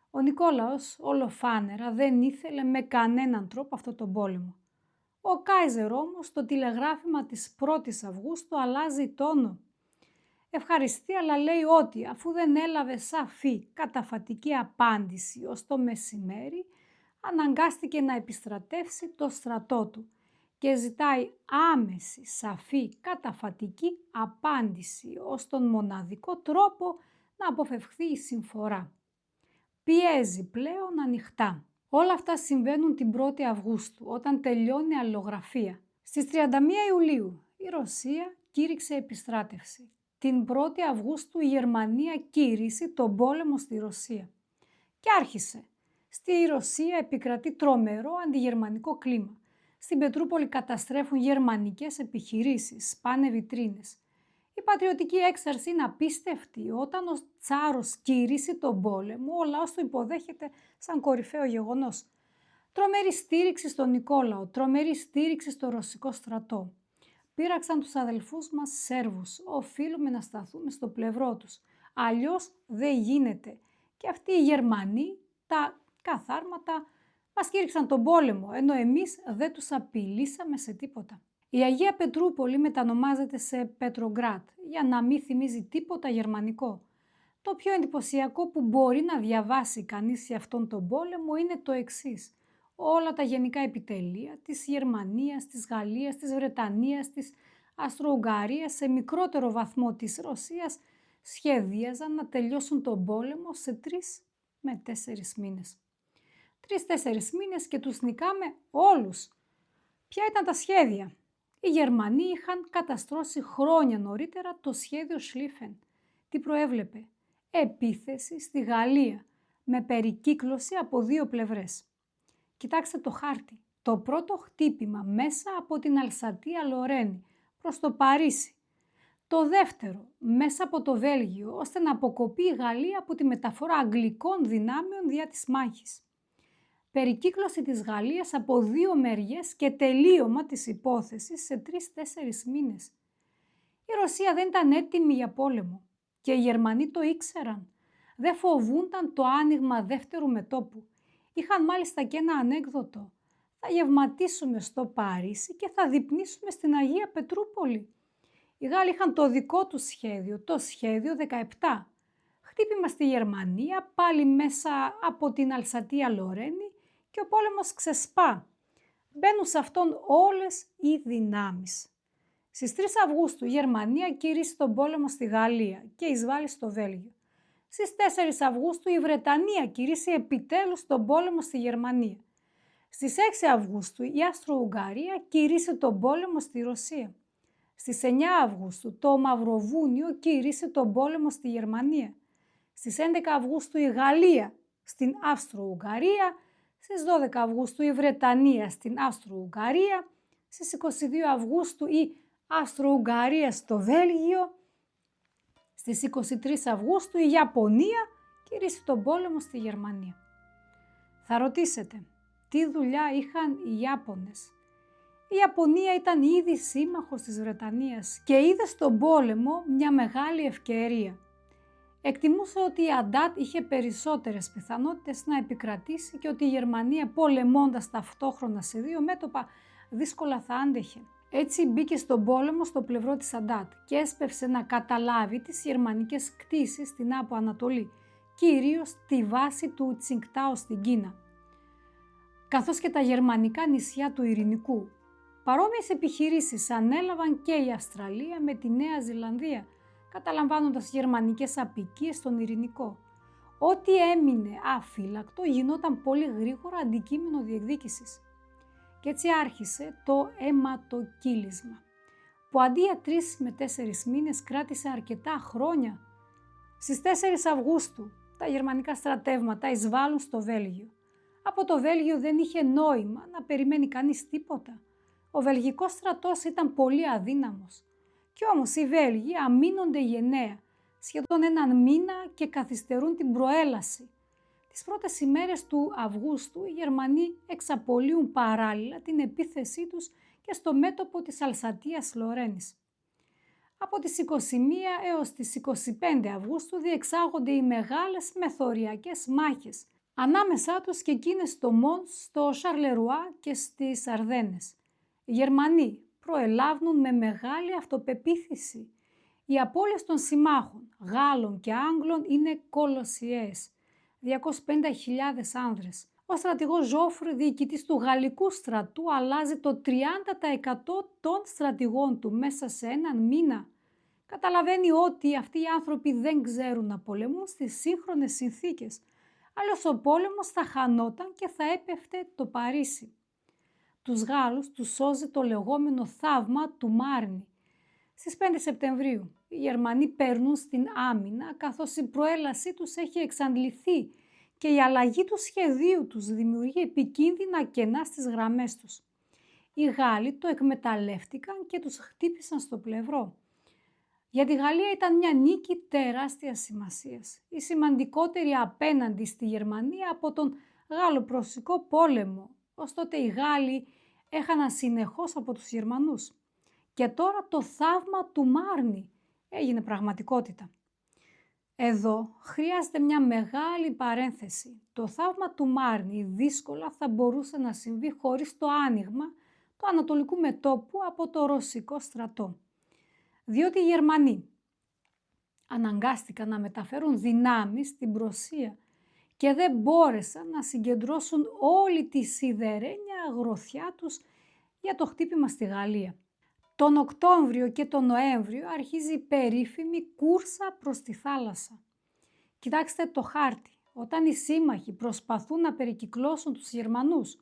Ο Νικόλαος ολοφάνερα δεν ήθελε με κανέναν τρόπο αυτό τον πόλεμο. Ο Κάιζερ όμως το τηλεγράφημα της 1ης Αυγούστου αλλάζει τόνο. Ευχαριστεί, αλλά λέει ότι αφού δεν έλαβε σαφή καταφατική απάντηση ως το μεσημέρι, αναγκάστηκε να επιστρατεύσει το στρατό του και ζητάει άμεση, σαφή, καταφατική απάντηση ως τον μοναδικό τρόπο να αποφευχθεί η συμφορά. Πιέζει πλέον ανοιχτά. Όλα αυτά συμβαίνουν την 1η Αυγούστου, όταν τελειώνει η αλληλογραφία. Στις 31 Ιουλίου η Ρωσία κήρυξε επιστράτευση. Την 1η Αυγούστου η Γερμανία κήρυσε τον πόλεμο στη Ρωσία. Και άρχισε. Στη Ρωσία επικρατεί τρομερό αντιγερμανικό κλίμα. Στην Πετρούπολη καταστρέφουν γερμανικές επιχειρήσεις, σπάνε βιτρίνες. Η πατριωτική έξαρση είναι απίστευτη. Όταν ο Τσάρος κήρυσε τον πόλεμο, ο λαός του υποδέχεται σαν κορυφαίο γεγονός. Τρομερή στήριξη στον Νικόλαο, τρομερή στήριξη στο ρωσικό στρατό. Πείραξαν τους αδελφούς μας Σέρβους, οφείλουμε να σταθούμε στο πλευρό τους. Αλλιώς δεν γίνεται. Και αυτοί οι Γερμανοί, τα καθάρματα, μας κήρυξαν τον πόλεμο, ενώ εμείς δεν τους απειλήσαμε σε τίποτα. Η Αγία Πετρούπολη μετανομάζεται σε Πετρογκράτ, για να μην θυμίζει τίποτα γερμανικό. Το πιο εντυπωσιακό που μπορεί να διαβάσει κανείς για αυτόν τον πόλεμο είναι το εξής. Όλα τα γενικά επιτελεία της Γερμανίας, της Γαλλίας, της Βρετανίας, της Αυστρο-Ουγγαρίας, σε μικρότερο βαθμό της Ρωσίας, σχεδίαζαν να τελειώσουν τον πόλεμο σε 3 με 4 μήνες. 3-4 μήνες και τους νικάμε όλους. Ποια ήταν τα σχέδια? Οι Γερμανοί είχαν καταστρώσει χρόνια νωρίτερα το σχέδιο Σλίφεν. Τι προέβλεπε? Επίθεση στη Γαλλία με περικύκλωση από 2 πλευρές. Κοιτάξτε το χάρτη. Το πρώτο χτύπημα μέσα από την Αλσατία Λορένη προς το Παρίσι. Το δεύτερο μέσα από το Βέλγιο, ώστε να αποκοπεί η Γαλλία από τη μεταφορά αγγλικών δυνάμεων δια της μάχης. Περικύκλωση της Γαλλίας από 2 μεριές και τελείωμα της υπόθεσης σε 3-4 μήνες. Η Ρωσία δεν ήταν έτοιμη για πόλεμο και οι Γερμανοί το ήξεραν. Δεν φοβούνταν το άνοιγμα δεύτερου μετώπου. Είχαν μάλιστα και ένα ανέκδοτο. Θα γευματίσουμε στο Παρίσι και θα δειπνήσουμε στην Αγία Πετρούπολη. Οι Γάλλοι είχαν το δικό τους σχέδιο, το σχέδιο 17. Χτύπημα στη Γερμανία, πάλι μέσα από την Αλσατία Λορένη και ο πόλεμος ξεσπά. Μπαίνουν σε αυτόν όλες οι δυνάμεις. Στις 3 Αυγούστου η Γερμανία κήρυσε τον πόλεμο στη Γαλλία και εισβάλλει στο Βέλγιο. Στις 4 Αυγούστου η Βρετανία κηρύσσει επιτέλους τον πόλεμο στη Γερμανία. Στις 6 Αυγούστου η Αυστρο-Ουγγαρία κηρύσσει τον πόλεμο στη Ρωσία. Στις 9 Αυγούστου το Μαυροβούνιο κηρύσσει τον πόλεμο στη Γερμανία. Στις 11 Αυγούστου η Γαλλία στην Αυστρο-Ουγγαρία. Στις 12 Αυγούστου η Βρετανία στην Αυστρο-Ουγγαρία. Στις 22 Αυγούστου η Αυστρο-Ουγγαρία στο Βέλγιο. Στις 23 Αυγούστου η Ιαπωνία κηρύσσει τον πόλεμο στη Γερμανία. Θα ρωτήσετε, τι δουλειά είχαν οι Ιάπωνες? Η Ιαπωνία ήταν ήδη σύμμαχος της Βρετανίας και είδε στον πόλεμο μια μεγάλη ευκαιρία. Εκτιμούσε ότι η Αντάτ είχε περισσότερες πιθανότητες να επικρατήσει και ότι η Γερμανία, πολεμώντας ταυτόχρονα σε δύο μέτωπα, δύσκολα θα άντεχε. Έτσι μπήκε στον πόλεμο στο πλευρό της Αντάτ και έσπευσε να καταλάβει τις γερμανικές κτίσεις στην Άπο Ανατολή, κυρίως τη βάση του Τσινγκτάο στην Κίνα, καθώς και τα γερμανικά νησιά του Ειρηνικού. Παρόμοιες επιχειρήσεις ανέλαβαν και η Αυστραλία με τη Νέα Ζηλανδία, καταλαμβάνοντας γερμανικές αποικίες στον Ειρηνικό. Ό,τι έμεινε αφύλακτο γινόταν πολύ γρήγορα αντικείμενο διεκδίκησης. Και έτσι άρχισε το αιματοκύλισμα, που αντί για 3 με 4 μήνες κράτησε αρκετά χρόνια. Στις 4 Αυγούστου τα γερμανικά στρατεύματα εισβάλλουν στο Βέλγιο. Από το Βέλγιο δεν είχε νόημα να περιμένει κανείς τίποτα. Ο βελγικός στρατός ήταν πολύ αδύναμος. Κι όμως οι Βέλγοι αμήνονται γενναία, σχεδόν 1 μήνα και καθυστερούν την προέλαση. Τις πρώτες ημέρες του Αυγούστου οι Γερμανοί εξαπολύουν παράλληλα την επίθεσή τους και στο μέτωπο της Αλσατίας Λορένης. Από τις 21 έως τις 25 Αυγούστου διεξάγονται οι μεγάλες μεθοριακές μάχες, ανάμεσά τους και εκείνες στο Μόνς, στο Σαρλερουά και στις Αρδένες. Οι Γερμανοί προελάβουν με μεγάλη αυτοπεποίθηση. Οι απώλειες των συμμάχων, Γάλλων και Άγγλων είναι κολοσιαίες. 250.000 άνδρες. Ο στρατηγός Ζόφρ, διοικητής του γαλλικού στρατού, αλλάζει το 30% των στρατηγών του μέσα σε 1 μήνα. Καταλαβαίνει ότι αυτοί οι άνθρωποι δεν ξέρουν να πολεμούν στις σύγχρονες συνθήκες. Αλλιώς ο πόλεμος θα χανόταν και θα έπεφτε το Παρίσι. Τους Γάλλους τους σώζει το λεγόμενο θαύμα του Μάρνη. Στις 5 Σεπτεμβρίου οι Γερμανοί παίρνουν στην άμυνα καθώς η προέλασή τους έχει εξαντληθεί και η αλλαγή του σχεδίου τους δημιουργεί επικίνδυνα κενά στις γραμμές τους. Οι Γάλλοι το εκμεταλλεύτηκαν και τους χτύπησαν στο πλευρό. Για τη Γαλλία ήταν μια νίκη τεράστιας σημασίας, η σημαντικότερη απέναντι στη Γερμανία από τον Γάλλο-Πρωσικό πόλεμο. Ως τότε οι Γάλλοι έχαναν συνεχώς από τους Γερμανούς. Και τώρα το θαύμα του Μάρνη έγινε πραγματικότητα. Εδώ χρειάζεται μια μεγάλη παρένθεση. Το θαύμα του Μάρνη δύσκολα θα μπορούσε να συμβεί χωρίς το άνοιγμα του ανατολικού μετώπου από το ρωσικό στρατό. Διότι οι Γερμανοί αναγκάστηκαν να μεταφέρουν δυνάμεις στην Πρωσία και δεν μπόρεσαν να συγκεντρώσουν όλη τη σιδερένια αγροθιά τους για το χτύπημα στη Γαλλία. Τον Οκτώβριο και τον Νοέμβριο αρχίζει η περίφημη κούρσα προς τη θάλασσα. Κοιτάξτε το χάρτη. Όταν οι σύμμαχοι προσπαθούν να περικυκλώσουν τους Γερμανούς,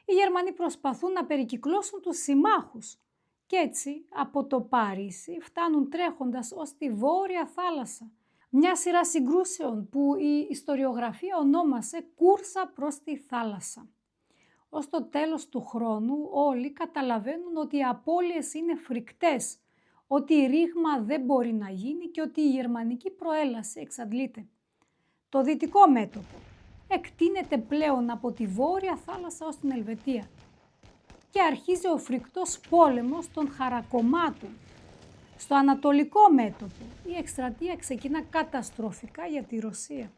οι Γερμανοί προσπαθούν να περικυκλώσουν τους συμμάχους. Κι έτσι από το Παρίσι φτάνουν τρέχοντας ως τη Βόρεια Θάλασσα. Μια σειρά συγκρούσεων που η ιστοριογραφία ονόμασε κούρσα προς τη θάλασσα. Ως το τέλος του χρόνου όλοι καταλαβαίνουν ότι οι απώλειες είναι φρικτές, ότι ρήγμα δεν μπορεί να γίνει και ότι η γερμανική προέλαση εξαντλείται. Το δυτικό μέτωπο εκτείνεται πλέον από τη Βόρεια Θάλασσα ως την Ελβετία και αρχίζει ο φρικτός πόλεμος των χαρακομμάτων. Στο ανατολικό μέτωπο η εκστρατεία ξεκινά καταστροφικά για τη Ρωσία.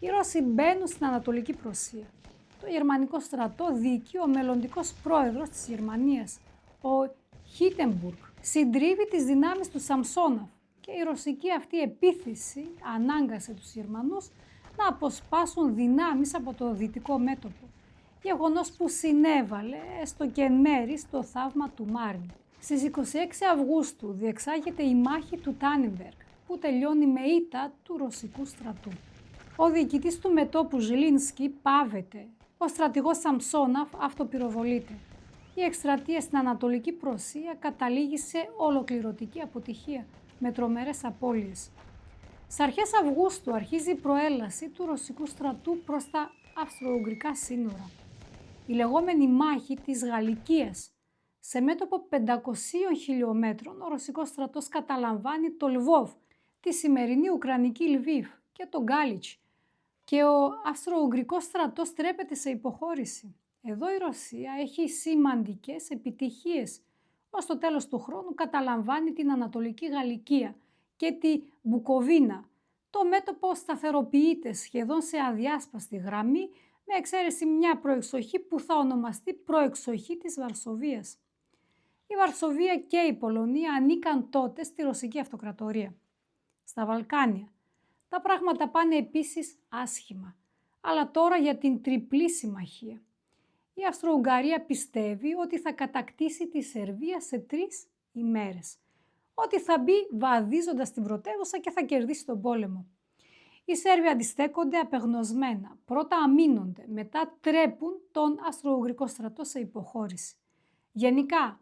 Οι Ρώσοι μπαίνουν στην Ανατολική Πρωσία. Το γερμανικό στρατό διοικεί ο μελλοντικός πρόεδρος της Γερμανίας, ο Χίντεμπουργκ. Συντρίβει τις δυνάμεις του Σαμσόνοφ και η ρωσική αυτή επίθεση ανάγκασε τους Γερμανούς να αποσπάσουν δυνάμεις από το δυτικό μέτωπο. Γεγονός που συνέβαλε έστω και εν μέρη στο θαύμα του Μάρνη. Στις 26 Αυγούστου διεξάγεται η μάχη του Τάνιμπεργκ, που τελειώνει με ήττα του ρωσικού στρατού. Ο διοικητής του μετώπου Ζλίνσκι πάβεται. Ο στρατηγός Σαμσόνοφ αυτοπυροβολείται. Η εκστρατεία στην Ανατολική Πρωσία καταλήγει σε ολοκληρωτική αποτυχία, με τρομερές απώλειες. Στις αρχές Αυγούστου αρχίζει η προέλαση του ρωσικού στρατού προς τα αυστρο-ουγγρικά σύνορα. Η λεγόμενη μάχη της Γαλλικίας Σε μέτωπο 500 χιλιόμετρων, ο ρωσικός στρατός καταλαμβάνει το Λβόβ, τη σημερινή Ουκρανική Λβίβ και το Γκάλιτς, και ο Αυστρο-Ουγγρικός στρατός στρέπεται σε υποχώρηση. Εδώ η Ρωσία έχει σημαντικές επιτυχίες. Ως το τέλος του χρόνου καταλαμβάνει την Ανατολική Γαλλικία και τη Μπουκοβίνα. Το μέτωπο σταθεροποιείται σχεδόν σε αδιάσπαστη γραμμή, με εξαίρεση μια προεξοχή που θα ονομαστεί προεξοχή της Βαρσοβίας. Η Βαρσοβία και η Πολωνία ανήκαν τότε στη Ρωσική Αυτοκρατορία. Στα Βαλκάνια τα πράγματα πάνε επίσης άσχημα, αλλά τώρα για την τριπλή συμμαχία. Η Αυστρο-Ουγγαρία πιστεύει ότι θα κατακτήσει τη Σερβία σε 3 ημέρες, ότι θα μπει βαδίζοντας στην πρωτεύουσα και θα κερδίσει τον πόλεμο. Οι Σέρβοι αντιστέκονται απεγνωσμένα, πρώτα αμήνονται, μετά τρέπουν τον Αυστρο-Ουγγρικό στρατό σε υποχώρηση. Γενικά,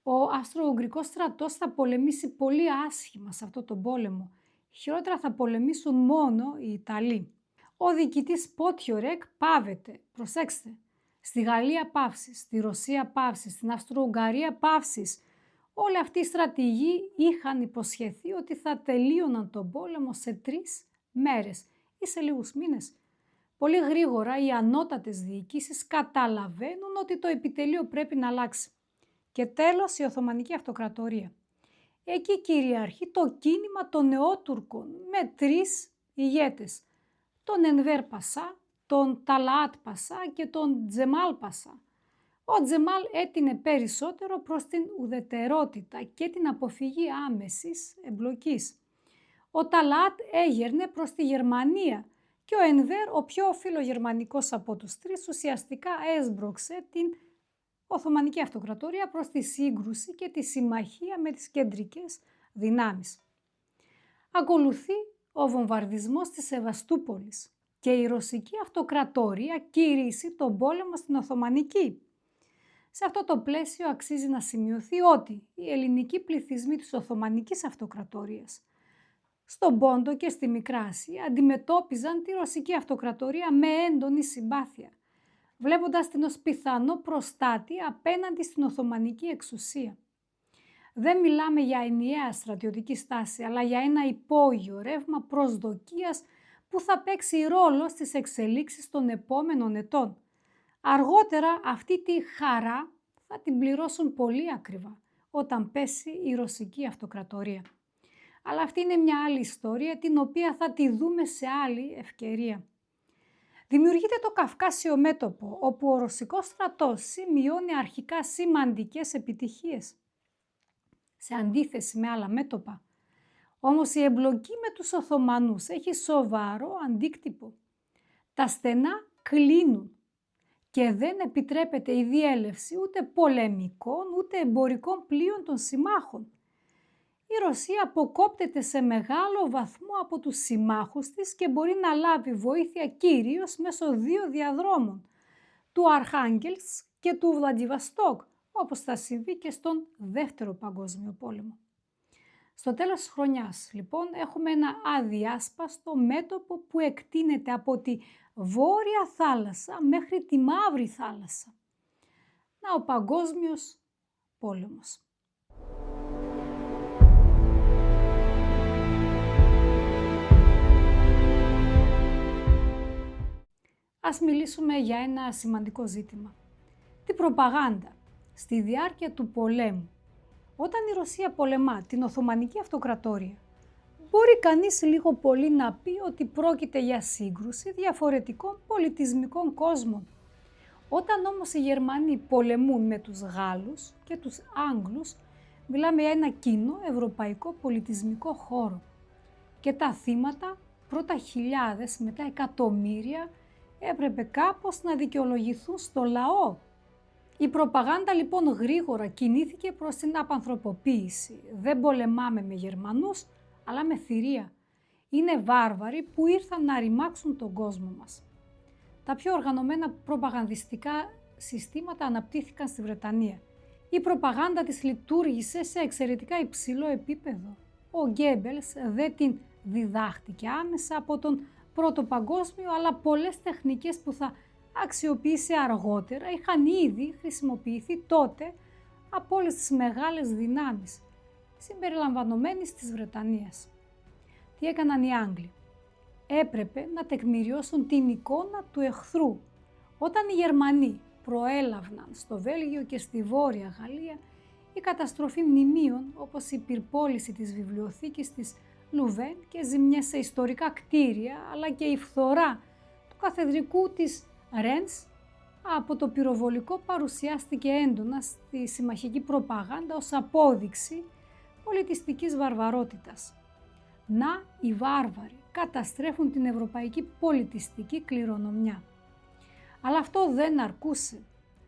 ο Αυστρο-Ουγγρικός στρατός θα πολεμήσει πολύ άσχημα σε αυτό τον πόλεμο. Χειρότερα θα πολεμήσουν μόνο οι Ιταλοί. Ο διοικητής Πότιορεκ πάβεται, προσέξτε, στη Γαλλία παύσεις, στη Ρωσία παύσεις, στην Αυστρο-Ουγγαρία παύσεις. Όλοι αυτοί οι στρατηγοί είχαν υποσχεθεί ότι θα τελείωναν τον πόλεμο σε 3 μέρες ή σε λίγους μήνες. Πολύ γρήγορα οι ανώτατες διοικήσεις καταλαβαίνουν ότι το επιτελείο πρέπει να αλλάξει. Και τέλος η Οθωμανική Αυτοκρατορία. Εκεί κυριαρχεί το κίνημα των νεότουρκων με 3 ηγέτες. Τον Ενβέρ Πασά, τον Ταλαάτ Πασά και τον Τζεμάλ Πασά. Ο Τζεμάλ έτεινε περισσότερο προς την ουδετερότητα και την αποφυγή άμεσης εμπλοκής. Ο Ταλαάτ έγερνε προς τη Γερμανία και ο Ενβέρ, ο πιο φιλογερμανικός από τους 3, ουσιαστικά έσπρωξε την Οθωμανική Αυτοκρατορία προς τη σύγκρουση και τη συμμαχία με τις κεντρικές δυνάμεις. Ακολουθεί ο βομβαρδισμός της Σεβαστούπολης και η Ρωσική Αυτοκρατορία κηρύσσει τον πόλεμο στην Οθωμανική. Σε αυτό το πλαίσιο αξίζει να σημειωθεί ότι οι ελληνικοί πληθυσμοί της Οθωμανικής Αυτοκρατορίας στον Πόντο και στη Μικρά Ασία αντιμετώπιζαν τη Ρωσική Αυτοκρατορία με έντονη συμπάθεια, βλέποντας την ως πιθανό προστάτη απέναντι στην Οθωμανική εξουσία. Δεν μιλάμε για ενιαία στρατιωτική στάση, αλλά για ένα υπόγειο ρεύμα προσδοκίας που θα παίξει ρόλο στις εξελίξεις των επόμενων ετών. Αργότερα αυτή τη χαρά θα την πληρώσουν πολύ ακριβά όταν πέσει η Ρωσική Αυτοκρατορία. Αλλά αυτή είναι μια άλλη ιστορία, την οποία θα τη δούμε σε άλλη ευκαιρία. Δημιουργείται το Καυκάσιο μέτωπο, όπου ο Ρωσικός στρατός σημειώνει αρχικά σημαντικές επιτυχίες, σε αντίθεση με άλλα μέτωπα. Όμως η εμπλοκή με τους Οθωμανούς έχει σοβαρό αντίκτυπο. Τα στενά κλείνουν και δεν επιτρέπεται η διέλευση ούτε πολεμικών ούτε εμπορικών πλοίων των συμμάχων. Η Ρωσία αποκόπτεται σε μεγάλο βαθμό από τους συμμάχους της και μπορεί να λάβει βοήθεια κυρίως μέσω 2 διαδρόμων, του Αρχάγγελσκ και του Βλαντιβαστόκ, όπως θα συμβεί και στον Δεύτερο Παγκόσμιο Πόλεμο. Στο τέλος της χρονιάς, λοιπόν, έχουμε ένα αδιάσπαστο μέτωπο που εκτείνεται από τη Βόρεια Θάλασσα μέχρι τη Μαύρη Θάλασσα. Να, ο Παγκόσμιος Πόλεμος. Ας μιλήσουμε για ένα σημαντικό ζήτημα. Την προπαγάνδα στη διάρκεια του πολέμου. Όταν η Ρωσία πολεμά την Οθωμανική Αυτοκρατορία, μπορεί κανείς λίγο πολύ να πει ότι πρόκειται για σύγκρουση διαφορετικών πολιτισμικών κόσμων. Όταν όμως οι Γερμανοί πολεμούν με τους Γάλλους και τους Άγγλους, μιλάμε για ένα κοινό ευρωπαϊκό πολιτισμικό χώρο. Και τα θύματα, πρώτα χιλιάδες, μετά εκατομμύρια, έπρεπε κάπως να δικαιολογηθούν στο λαό. Η προπαγάνδα λοιπόν γρήγορα κινήθηκε προς την απανθρωποποίηση. Δεν πολεμάμε με Γερμανούς, αλλά με θηρία. Είναι βάρβαροι που ήρθαν να ρημάξουν τον κόσμο μας. Τα πιο οργανωμένα προπαγανδιστικά συστήματα αναπτύχθηκαν στη Βρετανία. Η προπαγάνδα της λειτουργήσε σε εξαιρετικά υψηλό επίπεδο. Ο Γκέμπελς δεν την διδάχτηκε άμεσα από τον Πρώτο Παγκόσμιο, αλλά πολλές τεχνικές που θα αξιοποιήσει αργότερα είχαν ήδη χρησιμοποιηθεί τότε από όλες τις μεγάλες δυνάμεις, συμπεριλαμβανομένης της Βρετανίας. Τι έκαναν οι Άγγλοι? Έπρεπε να τεκμηριώσουν την εικόνα του εχθρού. Όταν οι Γερμανοί προέλαβαν στο Βέλγιο και στη Βόρεια Γαλλία, η καταστροφή μνημείων όπως η πυρπόληση της βιβλιοθήκης της Λουβέν και ζημιές σε ιστορικά κτίρια, αλλά και η φθορά του καθεδρικού της Ρένς από το πυροβολικό παρουσιάστηκε έντονα στη συμμαχική προπαγάνδα ως απόδειξη πολιτιστικής βαρβαρότητας. Να, οι βάρβαροι καταστρέφουν την ευρωπαϊκή πολιτιστική κληρονομιά. Αλλά αυτό δεν αρκούσε.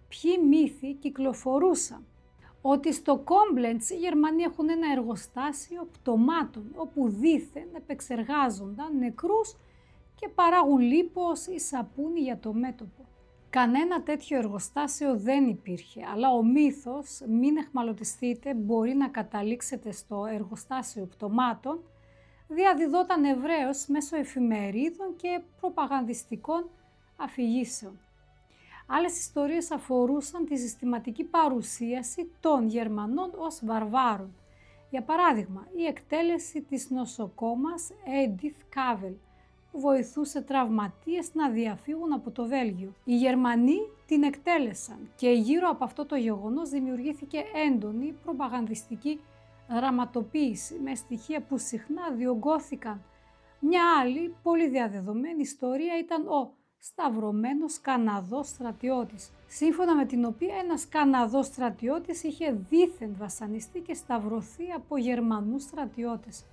Ποιοι μύθοι κυκλοφορούσαν? Ότι στο Κόμπλεντς οι Γερμανοί έχουν ένα εργοστάσιο πτωμάτων, όπου δήθεν επεξεργάζονταν νεκρούς και παράγουν λίπος ή σαπούνι για το μέτωπο. Κανένα τέτοιο εργοστάσιο δεν υπήρχε, αλλά ο μύθος, μην εχμαλωτιστείτε, μπορεί να καταλήξετε στο εργοστάσιο πτωμάτων, διαδιδόταν ευρέως μέσω εφημερίδων και προπαγανδιστικών αφηγήσεων. Άλλες ιστορίες αφορούσαν τη συστηματική παρουσίαση των Γερμανών ως βαρβάρων. Για παράδειγμα, η εκτέλεση της νοσοκόμας Edith Cavell, που βοηθούσε τραυματίες να διαφύγουν από το Βέλγιο. Οι Γερμανοί την εκτέλεσαν και γύρω από αυτό το γεγονός δημιουργήθηκε έντονη προπαγανδιστική γραμματοποίηση με στοιχεία που συχνά διωγγώθηκαν. Μια άλλη πολύ διαδεδομένη ιστορία ήταν ο σταυρωμένος Καναδός στρατιώτης, σύμφωνα με την οποία ένας Καναδός στρατιώτης είχε δήθεν βασανιστεί και σταυρωθεί από Γερμανούς στρατιώτες.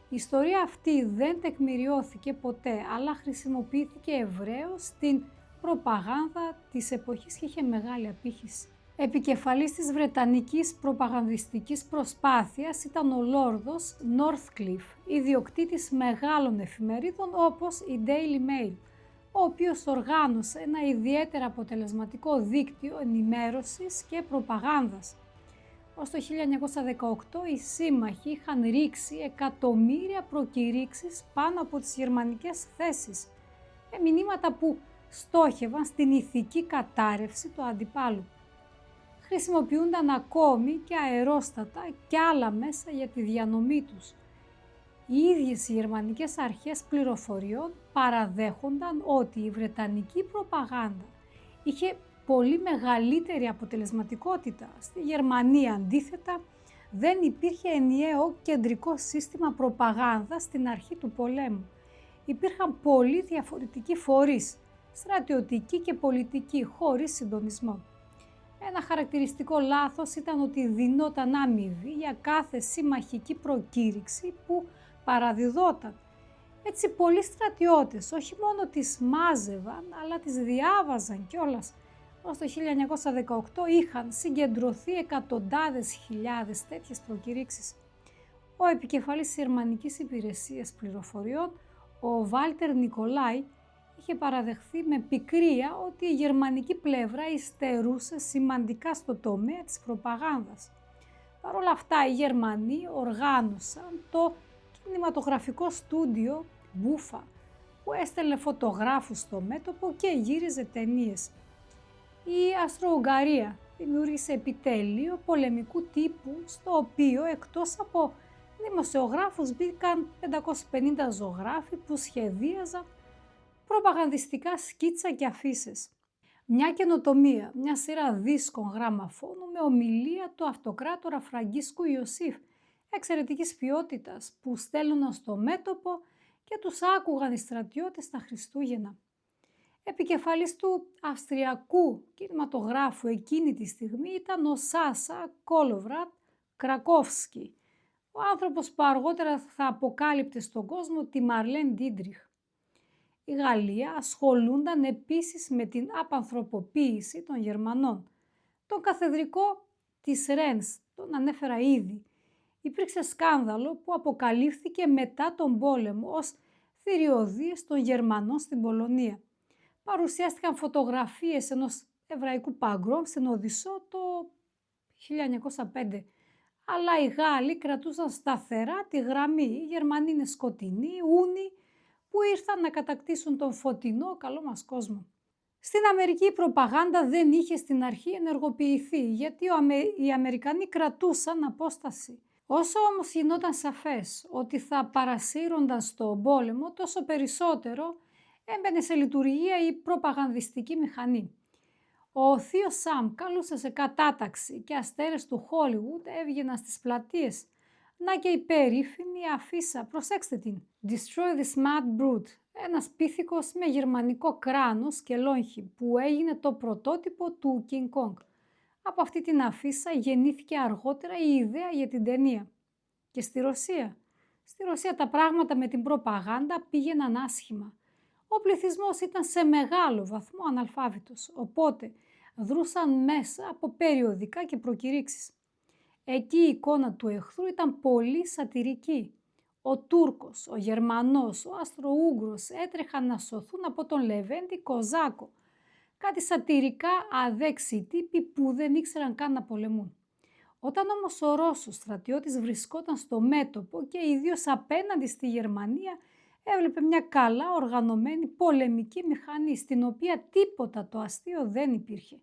Η ιστορία αυτή δεν τεκμηριώθηκε ποτέ, αλλά χρησιμοποιήθηκε ευρέως στην προπαγάνδα της εποχής και είχε μεγάλη απήχηση. Επικεφαλής της βρετανικής προπαγανδιστικής προσπάθειας ήταν ο Λόρδος Νόρθκλιφ, ιδιοκτήτης μεγάλων εφημερίδων όπως η Daily Mail, ο οποίος οργάνωσε ένα ιδιαίτερα αποτελεσματικό δίκτυο ενημέρωσης και προπαγάνδας. Ως το 1918 οι σύμμαχοι είχαν ρίξει εκατομμύρια προκηρύξεις πάνω από τις γερμανικές θέσεις, με μηνύματα που στόχευαν στην ηθική κατάρρευση του αντιπάλου. Χρησιμοποιούνταν ακόμη και αερόστατα και άλλα μέσα για τη διανομή τους. Οι ίδιες οι γερμανικές αρχές πληροφοριών παραδέχονταν ότι η βρετανική προπαγάνδα είχε πολύ μεγαλύτερη αποτελεσματικότητα. Στη Γερμανία αντίθετα δεν υπήρχε ενιαίο κεντρικό σύστημα προπαγάνδας στην αρχή του πολέμου. Υπήρχαν πολλοί διαφορετικοί φορείς, στρατιωτικοί και πολιτικοί, χωρίς συντονισμό. Ένα χαρακτηριστικό λάθος ήταν ότι δινόταν αμοιβή για κάθε συμμαχική προκήρυξη που παραδιδόταν. Έτσι πολλοί στρατιώτες όχι μόνο τις μάζευαν, αλλά τις διάβαζαν κιόλας. Ως το 1918 είχαν συγκεντρωθεί εκατοντάδες χιλιάδες τέτοιες προκηρύξεις. Ο επικεφαλής της Γερμανικής Υπηρεσίας Πληροφοριών, ο Βάλτερ Νικολάι, είχε παραδεχθεί με πικρία ότι η γερμανική πλευρά υστερούσε σημαντικά στο τομέα της προπαγάνδας. Παρ' όλα αυτά οι Γερμανοί οργάνωσαν το κινηματογραφικό στούντιο Μπούφα, που έστελνε φωτογράφους στο μέτωπο και γύριζε ταινίες. Η Αυστρο-Ουγγαρία δημιούργησε επιτέλειο πολεμικού τύπου, στο οποίο εκτός από δημοσιογράφους μπήκαν 550 ζωγράφοι που σχεδίαζαν προπαγανδιστικά σκίτσα και αφίσες. Μια καινοτομία, μια σειρά δίσκων γραμμαφώνου με ομιλία του αυτοκράτορα Φραγκίσκου Ιωσήφ, εξαιρετικής ποιότητας, που στέλνονταν στο μέτωπο και τους άκουγαν οι στρατιώτες τα Χριστούγεννα. Επικεφαλής του αυστριακού κινηματογράφου εκείνη τη στιγμή ήταν ο Σάσα Κόλοβρατ Κρακόφσκι, ο άνθρωπος που αργότερα θα αποκάλυπτε στον κόσμο τη Μαρλέν Ντίντριχ. Η Γαλλία ασχολούνταν επίσης με την απανθρωποποίηση των Γερμανών. Τον καθεδρικό της Ρένς, τον ανέφερα ήδη. Υπήρξε σκάνδαλο που αποκαλύφθηκε μετά τον πόλεμο ως θηριωδίες των Γερμανών στην Πολωνία. Παρουσιάστηκαν φωτογραφίες ενός εβραϊκού παγκρόμ στην Οδυσσό το 1905. Αλλά οι Γάλλοι κρατούσαν σταθερά τη γραμμή. Οι Γερμανοί είναι σκοτεινοί, ούνοι, που ήρθαν να κατακτήσουν τον φωτεινό καλό μας κόσμο. Στην Αμερική η προπαγάνδα δεν είχε στην αρχή ενεργοποιηθεί, γιατί οι Αμερικανοί κρατούσαν απόσταση. Όσο όμως γινόταν σαφές ότι θα παρασύρονταν στον πόλεμο, τόσο περισσότερο έμπαινε σε λειτουργία η προπαγανδιστική μηχανή. Ο θείος Σαμ καλούσε σε κατάταξη και αστέρες του Χόλιγουντ έβγαιναν στις πλατείες. Να και η περίφημη αφίσα, προσέξτε την, «Destroy this mad brute», ένας πίθηκος με γερμανικό κράνος και λόγχη που έγινε το πρωτότυπο του King Kong. Από αυτή την αφίσα γεννήθηκε αργότερα η ιδέα για την ταινία. Και στη Ρωσία. Στη Ρωσία τα πράγματα με την προπαγάνδα πήγαιναν άσχημα. Ο πληθυσμός ήταν σε μεγάλο βαθμό αναλφάβητος, οπότε δρούσαν μέσα από περιοδικά και προκηρύξεις. Εκεί η εικόνα του εχθρού ήταν πολύ σατιρική. Ο Τούρκος, ο Γερμανός, ο Αστροούγγρος έτρεχαν να σωθούν από τον Λεβέντη Κοζάκο. Κάτι σατιρικά αδέξιοι τύποι που δεν ήξεραν καν να πολεμούν. Όταν όμως ο Ρώσος στρατιώτης βρισκόταν στο μέτωπο και ιδίως απέναντι στη Γερμανία, έβλεπε μια καλά οργανωμένη πολεμική μηχανή, στην οποία τίποτα το αστείο δεν υπήρχε.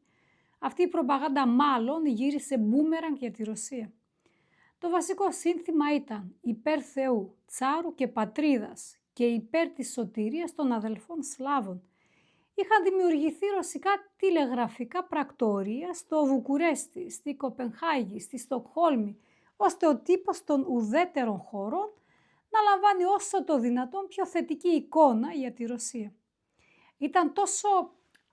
Αυτή η προπαγάνδα μάλλον γύρισε μπούμερανγκ για τη Ρωσία. Το βασικό σύνθημα ήταν υπέρ Θεού, Τσάρου και Πατρίδας και υπέρ της σωτηρίας των αδελφών Σλάβων. Είχαν δημιουργηθεί ρωσικά τηλεγραφικά πρακτορία στο Βουκουρέστι, στη Κοπενχάγη, στη Στοκχόλμη, ώστε ο τύπος των ουδέτερων χωρών να λαμβάνει όσο το δυνατόν πιο θετική εικόνα για τη Ρωσία. Ήταν τόσο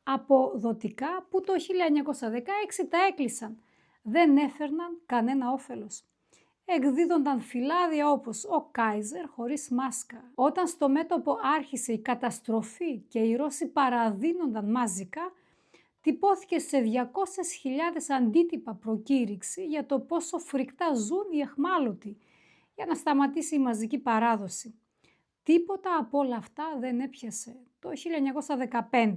αποδοτικά που το 1916 τα έκλεισαν. Δεν έφερναν κανένα όφελος. Εκδίδονταν φυλάδια όπως ο Κάιζερ χωρίς μάσκα. Όταν στο μέτωπο άρχισε η καταστροφή και οι Ρώσοι παραδίνονταν μαζικά, τυπώθηκε σε 200.000 αντίτυπα προκήρυξη για το πόσο φρικτά ζουν οι αιχμάλωτοι, για να σταματήσει η μαζική παράδοση. Τίποτα από όλα αυτά δεν έπιασε. Το 1915,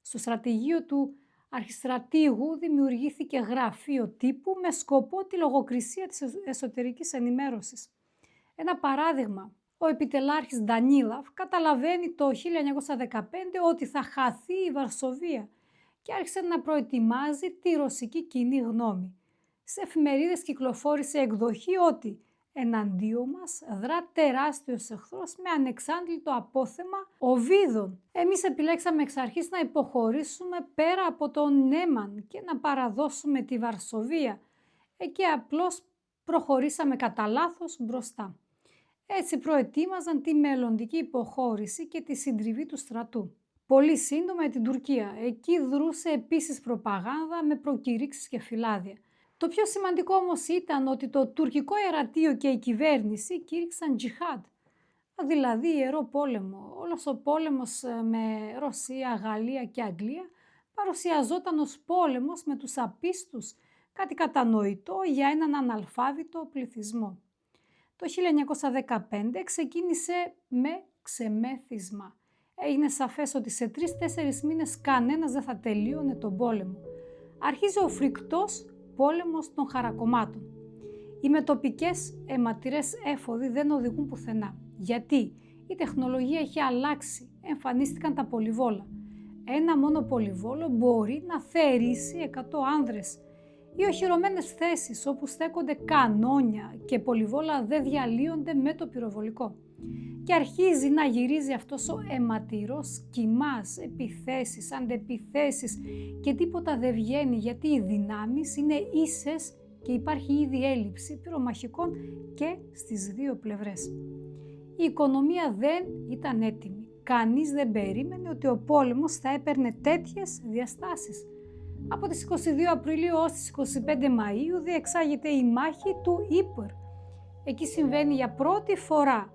στο στρατηγείο του αρχιστρατήγου δημιουργήθηκε γραφείο τύπου με σκοπό τη λογοκρισία της εσωτερικής ενημέρωσης. Ένα παράδειγμα, ο επιτελάρχης Ντανίλαβ καταλαβαίνει το 1915 ότι θα χαθεί η Βαρσοβία και άρχισε να προετοιμάζει τη ρωσική κοινή γνώμη. Σε εφημερίδες κυκλοφόρησε εκδοχή ότι εναντίον μας δρά τεράστιος εχθρός με ανεξάντλητο απόθεμα οβίδων. Εμείς επιλέξαμε εξ αρχής να υποχωρήσουμε πέρα από τον Νέμαν και να παραδώσουμε τη Βαρσοβία. Εκεί απλώς προχωρήσαμε κατά λάθος μπροστά. Έτσι προετοίμαζαν τη μελλοντική υποχώρηση και τη συντριβή του στρατού. Πολύ σύντομα την Τουρκία. Εκεί δρούσε επίσης προπαγάνδα με προκηρύξεις και φυλάδια. Το πιο σημαντικό όμως ήταν ότι το τουρκικό ιερατείο και η κυβέρνηση κήρυξαν τζιχάντ, δηλαδή ιερό πόλεμο. Όλος ο πόλεμος με Ρωσία, Γαλλία και Αγγλία παρουσιαζόταν ως πόλεμος με τους απίστους, κάτι κατανοητό για έναν αναλφάβητο πληθυσμό. Το 1915 ξεκίνησε με ξεμέθισμα. Έγινε σαφές ότι σε 3-4 μήνες κανένας δεν θα τελείωνε τον πόλεμο. Αρχίζει ο φρικτός πόλεμος των χαρακομμάτων. Οι μετοπικές αιματηρές έφοδοι δεν οδηγούν πουθενά. Γιατί η τεχνολογία έχει αλλάξει, εμφανίστηκαν τα πολυβόλα. Ένα μόνο πολυβόλο μπορεί να θερήσει 100 άνδρες. Οι οχυρωμένες θέσεις όπου στέκονται κανόνια και πολυβόλα δεν διαλύονται με το πυροβολικό. Και αρχίζει να γυρίζει αυτός ο αιματηρός κυμάς, επιθέσεις, αντεπιθέσεις και τίποτα δεν βγαίνει γιατί οι δυνάμεις είναι ίσες και υπάρχει ήδη έλλειψη πυρομαχικών και στις δύο πλευρές. Η οικονομία δεν ήταν έτοιμη. Κανείς δεν περίμενε ότι ο πόλεμος θα έπαιρνε τέτοιες διαστάσεις. Από τις 22 Απριλίου ως τις 25 Μαΐου διεξάγεται η μάχη του Ήπορ. Εκεί συμβαίνει για πρώτη φορά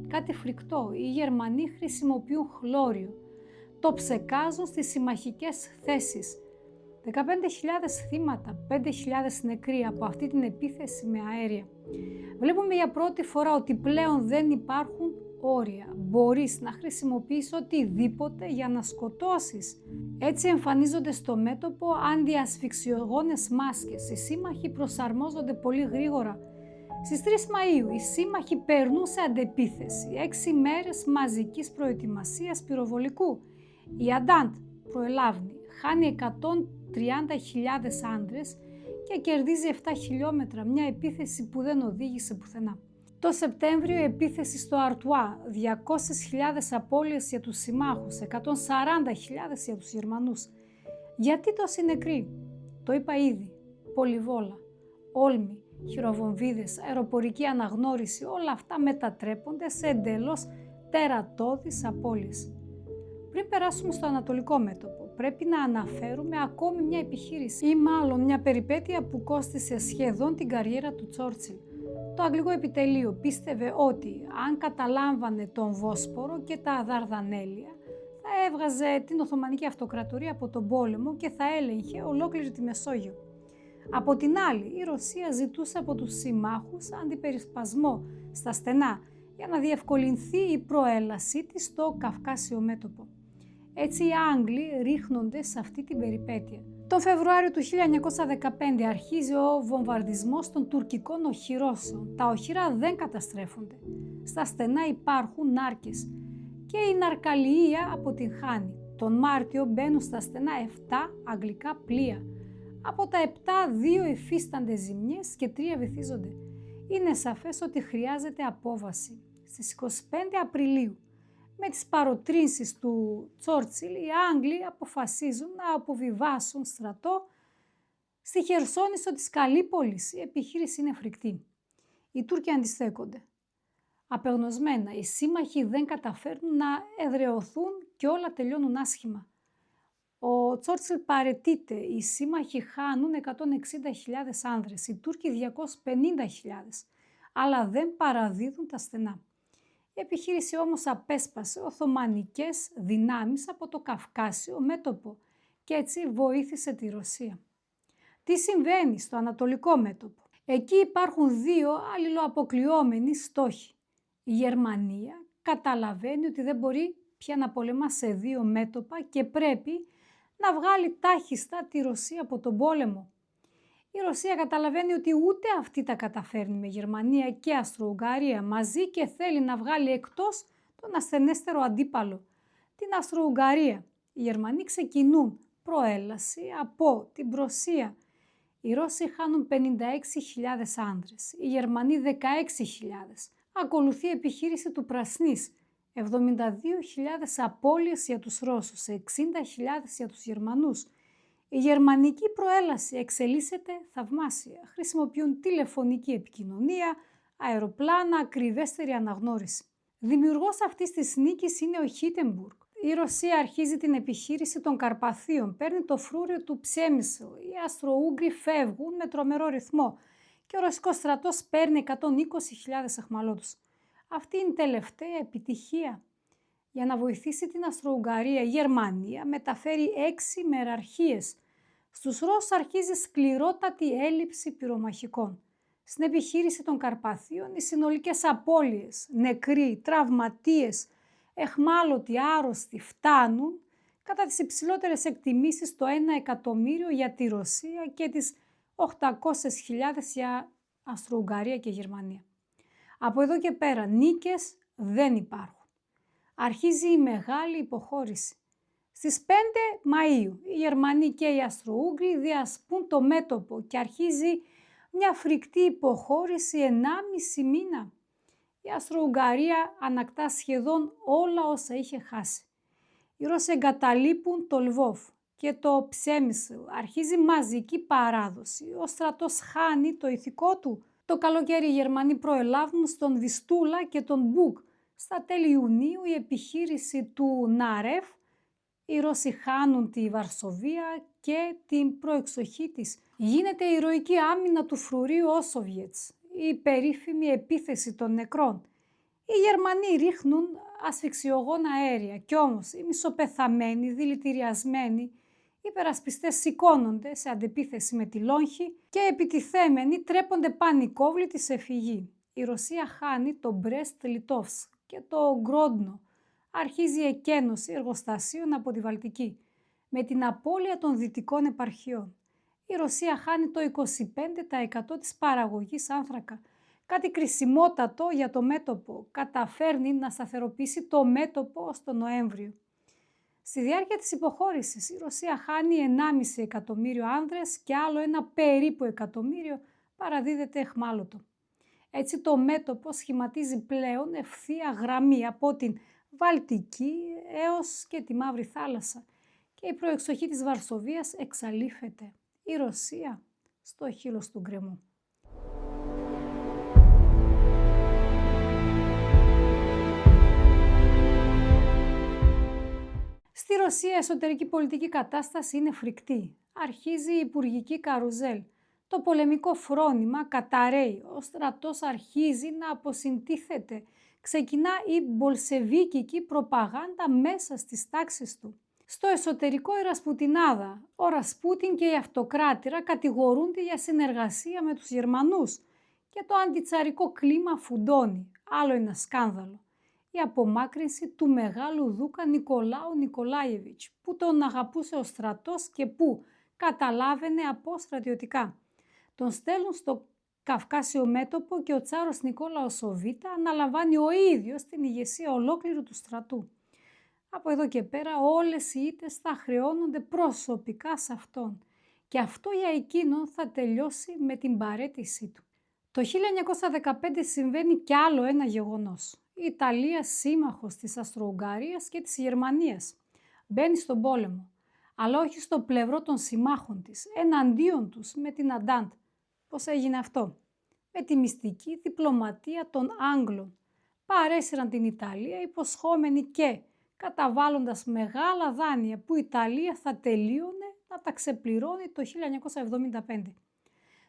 κάτι φρικτό. Οι Γερμανοί χρησιμοποιούν χλώριο. Το ψεκάζουν στις συμμαχικές θέσεις. 15.000 θύματα, 5.000 νεκροί από αυτή την επίθεση με αέρια. Βλέπουμε για πρώτη φορά ότι πλέον δεν υπάρχουν όρια. Μπορείς να χρησιμοποιείς οτιδήποτε για να σκοτώσεις. Έτσι εμφανίζονται στο μέτωπο αντιασφυξιογόνες μάσκες. Οι σύμμαχοι προσαρμόζονται πολύ γρήγορα. Στις 3 Μαΐου οι σύμμαχοι περνούν σε αντεπίθεση. 6 μέρες μαζικής προετοιμασίας πυροβολικού. Η Αντάντ, προελάβνει, χάνει 130.000 άνδρες και κερδίζει 7 χιλιόμετρα, μια επίθεση που δεν οδήγησε πουθενά. Το Σεπτέμβριο η επίθεση στο Αρτουά, 200.000 απώλειες για τους συμμάχους, 140.000 για τους Γερμανούς. Γιατί τόσοι νεκροί? Το είπα ήδη, πολυβόλα, όλμη, χειροβομβίδες, αεροπορική αναγνώριση, όλα αυτά μετατρέπονται σε εντελώς τερατώδεις απώλειες. Πριν περάσουμε στο ανατολικό μέτωπο, πρέπει να αναφέρουμε ακόμη μια επιχείρηση ή μάλλον μια περιπέτεια που κόστισε σχεδόν την καριέρα του Τσόρτσιλ. Το αγγλικό επιτελείο πίστευε ότι αν καταλάμβανε τον Βόσπορο και τα Δαρδανέλια, θα έβγαζε την Οθωμανική Αυτοκρατορία από τον πόλεμο και θα έλεγχε ολόκληρη τη Μεσόγειο. Από την άλλη, η Ρωσία ζητούσε από τους συμμάχους αντιπερισπασμό στα στενά για να διευκολυνθεί η προέλασή της στο Καυκάσιο μέτωπο. Έτσι οι Άγγλοι ρίχνονται σε αυτή την περιπέτεια. Τον Φεβρουάριο του 1915 αρχίζει ο βομβαρδισμός των τουρκικών οχυρώσεων. Τα οχυρά δεν καταστρέφονται. Στα στενά υπάρχουν νάρκες και η ναρκαλιεία αποτυγχάνει. Τον Μάρτιο μπαίνουν στα στενά 7 αγγλικά πλοία. Από τα 7, 2 υφίστανται ζημιές και 3 βυθίζονται. Είναι σαφές ότι χρειάζεται απόβαση. Στις 25 Απριλίου, με τις παροτρύνσεις του Τσόρτσιλ, οι Άγγλοι αποφασίζουν να αποβιβάσουν στρατό στη Χερσόνησο της Καλύπολης. Η επιχείρηση είναι φρικτή. Οι Τούρκοι αντιστέκονται. Απεγνωσμένα, οι σύμμαχοι δεν καταφέρνουν να εδραιωθούν και όλα τελειώνουν άσχημα. Ο Τσόρτσιλ παραιτείται, οι σύμμαχοι χάνουν 160.000 άνδρες, οι Τούρκοι 250.000, αλλά δεν παραδίδουν τα στενά. Η επιχείρηση όμως απέσπασε οθωμανικές δυνάμεις από το Καυκάσιο μέτωπο και έτσι βοήθησε τη Ρωσία. Τι συμβαίνει στο ανατολικό μέτωπο? Εκεί υπάρχουν δύο αλληλοαποκλειόμενοι στόχοι. Η Γερμανία καταλαβαίνει ότι δεν μπορεί πια να πολεμά σε δύο μέτωπα και πρέπει να βγάλει τάχιστα τη Ρωσία από τον πόλεμο. Η Ρωσία καταλαβαίνει ότι ούτε αυτή τα καταφέρνει με Γερμανία και Αυστρο-Ουγγαρία μαζί και θέλει να βγάλει εκτός τον ασθενέστερο αντίπαλο, την Αυστρο-Ουγγαρία. Οι Γερμανοί ξεκινούν προέλαση από την Πρωσία. Οι Ρώσοι χάνουν 56.000 άνδρες, οι Γερμανοί 16.000. Ακολουθεί η επιχείρηση του Πρασνής, 72.000 απώλειες για τους Ρώσους, 60.000 για τους Γερμανούς. Η γερμανική προέλαση εξελίσσεται θαυμάσια. Χρησιμοποιούν τηλεφωνική επικοινωνία, αεροπλάνα, ακριβέστερη αναγνώριση. Δημιουργός αυτής της νίκης είναι ο Χίντεμπουργκ. Η Ρωσία αρχίζει την επιχείρηση των Καρπαθίων, παίρνει το φρούριο του Ψέμισλ. Οι Αστροούγγροι φεύγουν με τρομερό ρυθμό και ο ρωσικός στρατός παίρνει 120.000 αιχμαλώτους. Αυτή είναι η τελευταία επιτυχία. Για να βοηθήσει την Αυστρο-Ουγγαρία, η Γερμανία μεταφέρει 6 μεραρχίες. Στους Ρώσους αρχίζει σκληρότατη έλλειψη πυρομαχικών. Στην επιχείρηση των Καρπαθίων οι συνολικές απώλειες, νεκροί, τραυματίες, εχμάλωτοι, άρρωστοι φτάνουν κατά τις υψηλότερες εκτιμήσεις το 1 εκατομμύριο για τη Ρωσία και τις 800.000 για Αυστρο-Ουγγαρία και Γερμανία. Από εδώ και πέρα νίκες δεν υπάρχουν. Αρχίζει η μεγάλη υποχώρηση. Στις 5 Μαΐου οι Γερμανοί και οι Αυστροούγγροι διασπούν το μέτωπο και αρχίζει μια φρικτή υποχώρηση 1,5 μήνα. Η Αυστρο-Ουγγαρία ανακτά σχεδόν όλα όσα είχε χάσει. Οι Ρώσοι εγκαταλείπουν το Λβόβ και το Ψέμισλ. Αρχίζει μαζική παράδοση. Ο στρατός χάνει το ηθικό του. Το καλοκαίρι οι Γερμανοί προελάβουν στον Βιστούλα και τον Μπουκ. Στα τέλη Ιουνίου η επιχείρηση του Νάρεφ, οι Ρώσοι χάνουν τη Βαρσοβία και την προεξοχή της. Γίνεται η ηρωική άμυνα του φρουρίου Όσοβιετς, η περίφημη επίθεση των νεκρών. Οι Γερμανοί ρίχνουν ασφυξιογόνα αέρια κι όμως οι μισοπεθαμένοι, δηλητηριασμένοι υπερασπιστές σηκώνονται σε αντεπίθεση με τη Λόγχη και επιτιθέμενοι τρέπονται πανικόβλητοι σε φυγή. Η Ρωσία χάνει το Μπρέστ-Λιτόβσκ και το Γκρόντνο. Αρχίζει η εκένωση εργοστασίων από τη Βαλτική με την απώλεια των δυτικών επαρχιών. Η Ρωσία χάνει το 25% της παραγωγής άνθρακα. Κάτι κρισιμότατο για το μέτωπο. Καταφέρνει να σταθεροποιήσει το μέτωπο ως τον Νοέμβριο. Στη διάρκεια της υποχώρησης η Ρωσία χάνει 1,5 εκατομμύριο άνδρες και άλλο ένα περίπου εκατομμύριο παραδίδεται αιχμάλωτο. Έτσι το μέτωπο σχηματίζει πλέον ευθεία γραμμή από την Βαλτική έως και τη Μαύρη Θάλασσα και η προεξοχή της Βαρσοβίας εξαλείφεται. Η Ρωσία στο χείλος του γκρεμού. Στη Ρωσία η εσωτερική πολιτική κατάσταση είναι φρικτή. Αρχίζει η υπουργική καρουζέλ. Το πολεμικό φρόνημα καταραίει. Ο στρατός αρχίζει να αποσυντίθεται. Ξεκινά η μπολσεβίκικη προπαγάνδα μέσα στις τάξεις του. Στο εσωτερικό η Ρασπουτινάδα. Ο Ρασπούτιν και η αυτοκράτηρα κατηγορούνται για συνεργασία με τους Γερμανούς και το αντιτσαρικό κλίμα φουντώνει. Άλλο ένα σκάνδαλο. Η απομάκρυνση του μεγάλου δούκα Νικολάου Νικολάιεβιτς, που τον αγαπούσε ο στρατός και που καταλάβαινε αποστρατιωτικά. Τον στέλνουν στο Καυκάσιο μέτωπο και ο Τσάρος Νικόλαος ο Β' αναλαμβάνει ο ίδιος την ηγεσία ολόκληρου του στρατού. Από εδώ και πέρα όλες οι ήττες θα χρεώνονται προσωπικά σε αυτόν και αυτό για εκείνον θα τελειώσει με την παραίτησή του. Το 1915 συμβαίνει κι άλλο ένα γεγονός. Η Ιταλία, σύμμαχος της Αυστρο-Ουγγαρίας και της Γερμανίας, μπαίνει στον πόλεμο, αλλά όχι στο πλευρό των συμμάχων της, εναντίον τους με την Αντάντ. Πώς έγινε αυτό? Με τη μυστική διπλωματία των Άγγλων. Παρέσυραν την Ιταλία υποσχόμενοι και καταβάλλοντας μεγάλα δάνεια που η Ιταλία θα τελείωνε να τα ξεπληρώνει το 1975.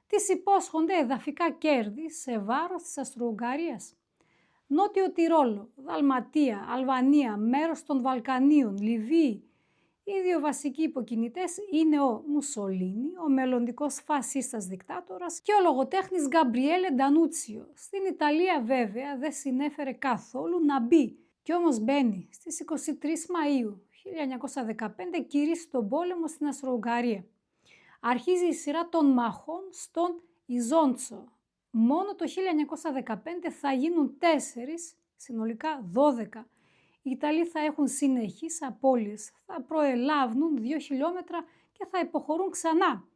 Τις υπόσχονται εδαφικά κέρδη σε βάρος της Αυστρο-Ουγγαρίας. Νότιο Τυρόλο, Δαλματία, Αλβανία, μέρος των Βαλκανίων, Λιβύη. Οι δύο βασικοί υποκινητές είναι ο Μουσολίνι, ο μελλοντικός φασίστας δικτάτορας και ο λογοτέχνης Γκαμπριέλε Ντανούτσιο. Στην Ιταλία βέβαια δεν συνέφερε καθόλου να μπει κι όμως μπαίνει στις 23 Μαΐου 1915 κηρύσσει τον πόλεμο στην Αυστρο-Ουγγαρία. Αρχίζει η σειρά των μαχών στον Ιζόντσο. Μόνο το 1915 θα γίνουν 4, συνολικά 12. Οι Ιταλοί θα έχουν συνεχείς απώλειες, θα προελάβουν 2 χιλιόμετρα και θα υποχωρούν ξανά.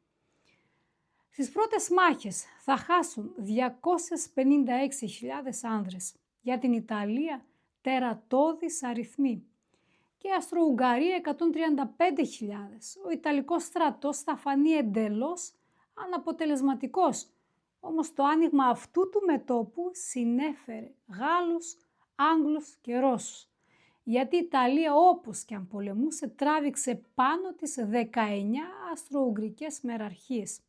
Στις πρώτες μάχες θα χάσουν 256.000 άνδρες. Για την Ιταλία τερατώδεις αριθμοί. Και η Αυστρο-Ουγγαρία 135.000. Ο Ιταλικός στρατός θα φανεί εντελώς αναποτελεσματικός. Όμως το άνοιγμα αυτού του μετώπου συνέφερε Γάλλους, Άγγλους και Ρώσους. Γιατί η Ιταλία όπως και αν πολεμούσε τράβηξε πάνω τις 19 αυστρο-ουγγρικές μεραρχίες.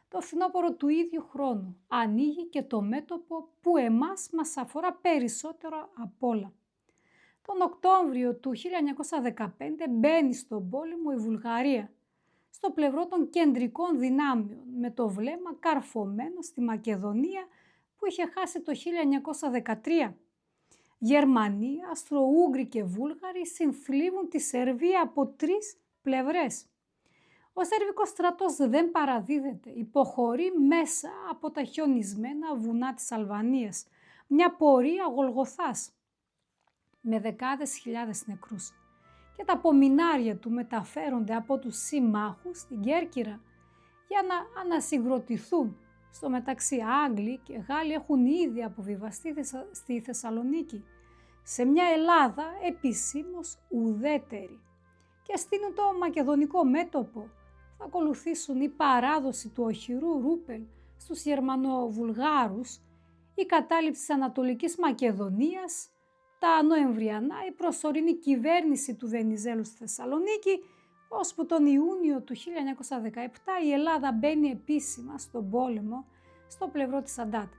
Το φθινόπωρο του ίδιου χρόνου ανοίγει και το μέτωπο που εμάς μας αφορά περισσότερο απ' όλα. Τον Οκτώβριο του 1915 μπαίνει στον πόλεμο η Βουλγαρία, στο πλευρό των κεντρικών δυνάμεων, με το βλέμμα καρφωμένο στη Μακεδονία που είχε χάσει το 1913. Γερμανοί, Αυστροούγγροι και Βούλγαροι συνθλίβουν τη Σερβία από 3 πλευρές. Ο σερβικός στρατός δεν παραδίδεται, υποχωρεί μέσα από τα χιονισμένα βουνά της Αλβανίας, μια πορεία Γολγοθάς με δεκάδες χιλιάδες νεκρούς. Και τα απομεινάρια του μεταφέρονται από τους συμμάχους στην Κέρκυρα για να ανασυγκροτηθούν. Στο μεταξύ Άγγλοι και Γάλλοι έχουν ήδη αποβιβαστεί στη Θεσσαλονίκη, σε μια Ελλάδα επισήμως ουδέτερη, και στείνουν το μακεδονικό μέτωπο. Θα ακολουθήσουν η παράδοση του οχυρού Ρούπελ στους Γερμανοβουλγάρους, η κατάληψη της Ανατολικής Μακεδονίας, τα Νοεμβριανά, η προσωρινή κυβέρνηση του Βενιζέλου στη Θεσσαλονίκη, ώσπου τον Ιούνιο του 1917 η Ελλάδα μπαίνει επίσημα στον πόλεμο στο πλευρό της Αντάτ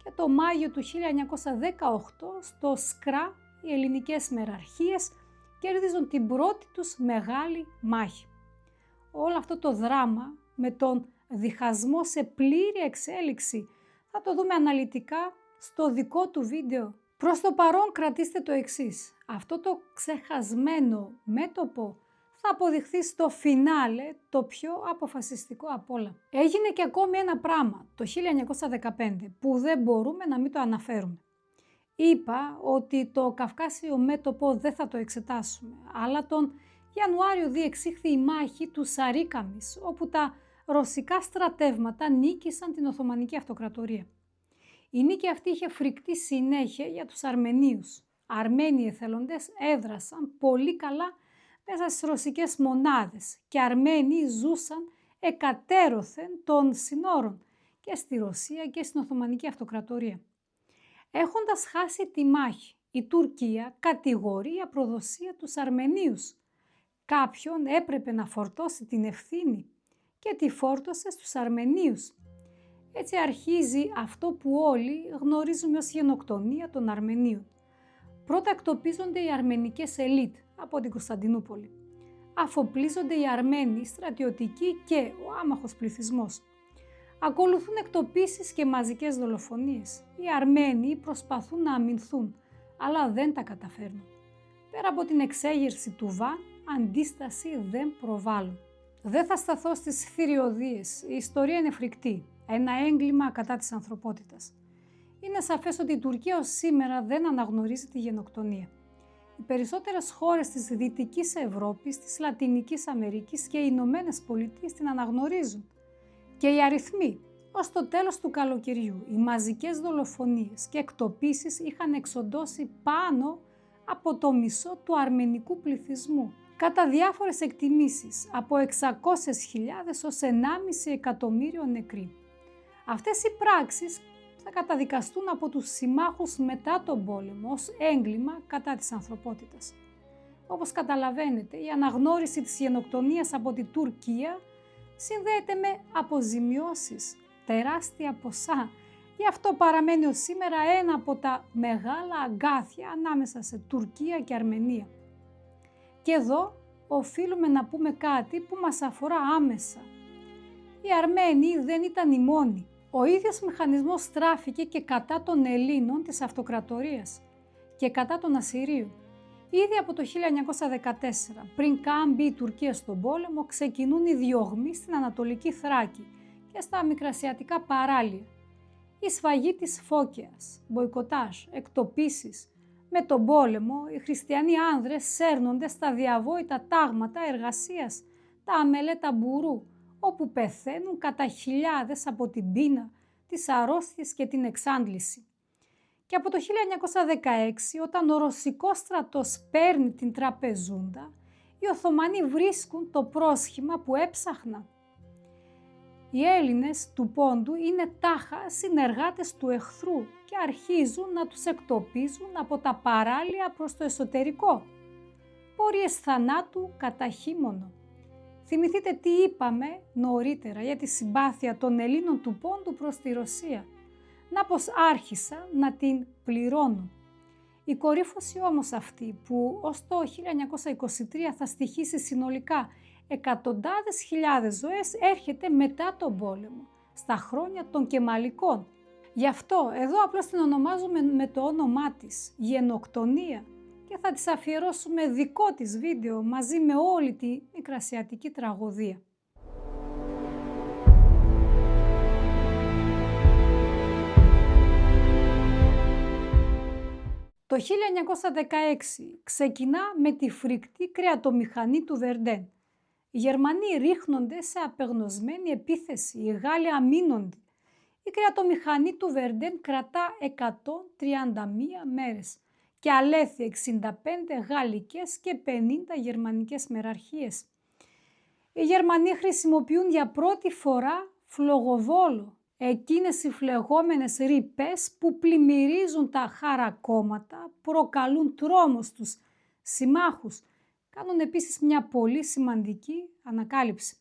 και το Μάιο του 1918 στο Σκρά οι ελληνικές μεραρχίες κερδίζουν την πρώτη τους μεγάλη μάχη. Όλο αυτό το δράμα με τον διχασμό σε πλήρη εξέλιξη θα το δούμε αναλυτικά στο δικό του βίντεο. Προς το παρόν κρατήστε το εξής. Αυτό το ξεχασμένο μέτωπο θα αποδειχθεί στο φινάλε το πιο αποφασιστικό απ' όλα. Έγινε και ακόμη ένα πράγμα το 1915 που δεν μπορούμε να μην το αναφέρουμε. Είπα ότι το Καυκάσιο μέτωπο δεν θα το εξετάσουμε, αλλά τον Ιανουάριο διεξήχθη η μάχη του Σαρίκαμις, όπου τα ρωσικά στρατεύματα νίκησαν την Οθωμανική Αυτοκρατορία. Η νίκη αυτή είχε φρικτή συνέχεια για τους Αρμενίους. Αρμένοι εθελοντές έδρασαν πολύ καλά μέσα στις ρωσικές μονάδες και Αρμένοι ζούσαν εκατέρωθεν των συνόρων και στη Ρωσία και στην Οθωμανική Αυτοκρατορία. Έχοντας χάσει τη μάχη, η Τουρκία κατηγορεί για προδοσία τους Αρμενίους. Κάποιον έπρεπε να φορτώσει την ευθύνη και τη φόρτωσε στους Αρμενίους. Έτσι αρχίζει αυτό που όλοι γνωρίζουμε ως γενοκτονία των Αρμενίων. Πρώτα εκτοπίζονται οι αρμενικές ελίτ από την Κωνσταντινούπολη. Αφοπλίζονται οι Αρμένοι στρατιωτικοί και ο άμαχος πληθυσμός. Ακολουθούν εκτοπίσεις και μαζικές δολοφονίες. Οι Αρμένοι προσπαθούν να αμυνθούν, αλλά δεν τα καταφέρνουν. Πέρα από την εξέγερση του Βαν, αντίσταση δεν προβάλλουν. Δεν θα σταθώ στις θηριωδίες. Η ιστορία είναι φρικτή. Ένα έγκλημα κατά της ανθρωπότητας. Είναι σαφές ότι η Τουρκία ως σήμερα δεν αναγνωρίζει τη γενοκτονία. Οι περισσότερες χώρες της Δυτικής Ευρώπης, της Λατινικής Αμερικής και οι Ηνωμένες Πολιτείες την αναγνωρίζουν. Και οι αριθμοί, ως το τέλος του καλοκαιριού, οι μαζικές δολοφονίες και εκτοπίσεις είχαν εξοντώσει πάνω από το μισό του αρμενικού πληθυσμού, κατά διάφορες εκτιμήσεις, από 600.000 ως 1,5 εκατομμύριο νεκροί. Αυτές οι πράξεις θα καταδικαστούν από τους συμμάχους μετά τον πόλεμο ως έγκλημα κατά της ανθρωπότητας. Όπως καταλαβαίνετε, η αναγνώριση της γενοκτονίας από την Τουρκία συνδέεται με αποζημιώσεις, τεράστια ποσά. Γι' αυτό παραμένει ως σήμερα ένα από τα μεγάλα αγκάθια ανάμεσα σε Τουρκία και Αρμενία. Και εδώ οφείλουμε να πούμε κάτι που μας αφορά άμεσα. Οι Αρμένοι δεν ήταν οι μόνοι. Ο ίδιος μηχανισμός στράφηκε και κατά των Ελλήνων της Αυτοκρατορίας και κατά των Ασσυρίων. Ήδη από το 1914, πριν καν μπει η Τουρκία στον πόλεμο, ξεκινούν οι διωγμοί στην Ανατολική Θράκη και στα μικρασιατικά παράλια. Η σφαγή της Φώκαιας, μποϊκοτάζ, εκτοπίσεις. Με τον πόλεμο, οι χριστιανοί άνδρες σέρνονται στα διαβόητα τάγματα εργασίας, τα αμελέτα μπουρού, όπου πεθαίνουν κατά χιλιάδες από την πείνα, τις αρρώστιες και την εξάντληση. Και από το 1916, όταν ο ρωσικός στρατός παίρνει την Τραπεζούντα, οι Οθωμανοί βρίσκουν το πρόσχημα που έψαχναν. Οι Έλληνες του Πόντου είναι τάχα συνεργάτες του εχθρού και αρχίζουν να τους εκτοπίζουν από τα παράλια προς το εσωτερικό. Πορείες θανάτου κατά χείμωνο. Θυμηθείτε τι είπαμε νωρίτερα για τη συμπάθεια των Ελλήνων του Πόντου προς τη Ρωσία. Να πως άρχισαν να την πληρώνουν. Η κορύφωση όμως αυτή που ως το 1923 θα στοιχήσει συνολικά εκατοντάδες χιλιάδες ζωές έρχεται μετά τον πόλεμο, στα χρόνια των Κεμαλικών. Γι' αυτό εδώ απλώς την ονομάζουμε με το όνομά της, γενοκτονία, και θα της αφιερώσουμε δικό της βίντεο μαζί με όλη τη μικρασιατική τραγωδία. Το 1916 ξεκινά με τη φρικτή κρεατομηχανή του Βερντέν. Οι Γερμανοί ρίχνονται σε απεγνωσμένη επίθεση, οι Γάλλοι αμήνονται. Η κρεατομηχανή του Βερντέν κρατά 131 μέρες και αλέθη 65 γαλλικές και 50 γερμανικές μεραρχίες. Οι Γερμανοί χρησιμοποιούν για πρώτη φορά φλογοβόλο, εκείνες οι φλεγόμενες ρήπες που πλημμυρίζουν τα χαρακόμματα, προκαλούν τρόμο στους συμμάχους. Κάνουν επίσης μια πολύ σημαντική ανακάλυψη.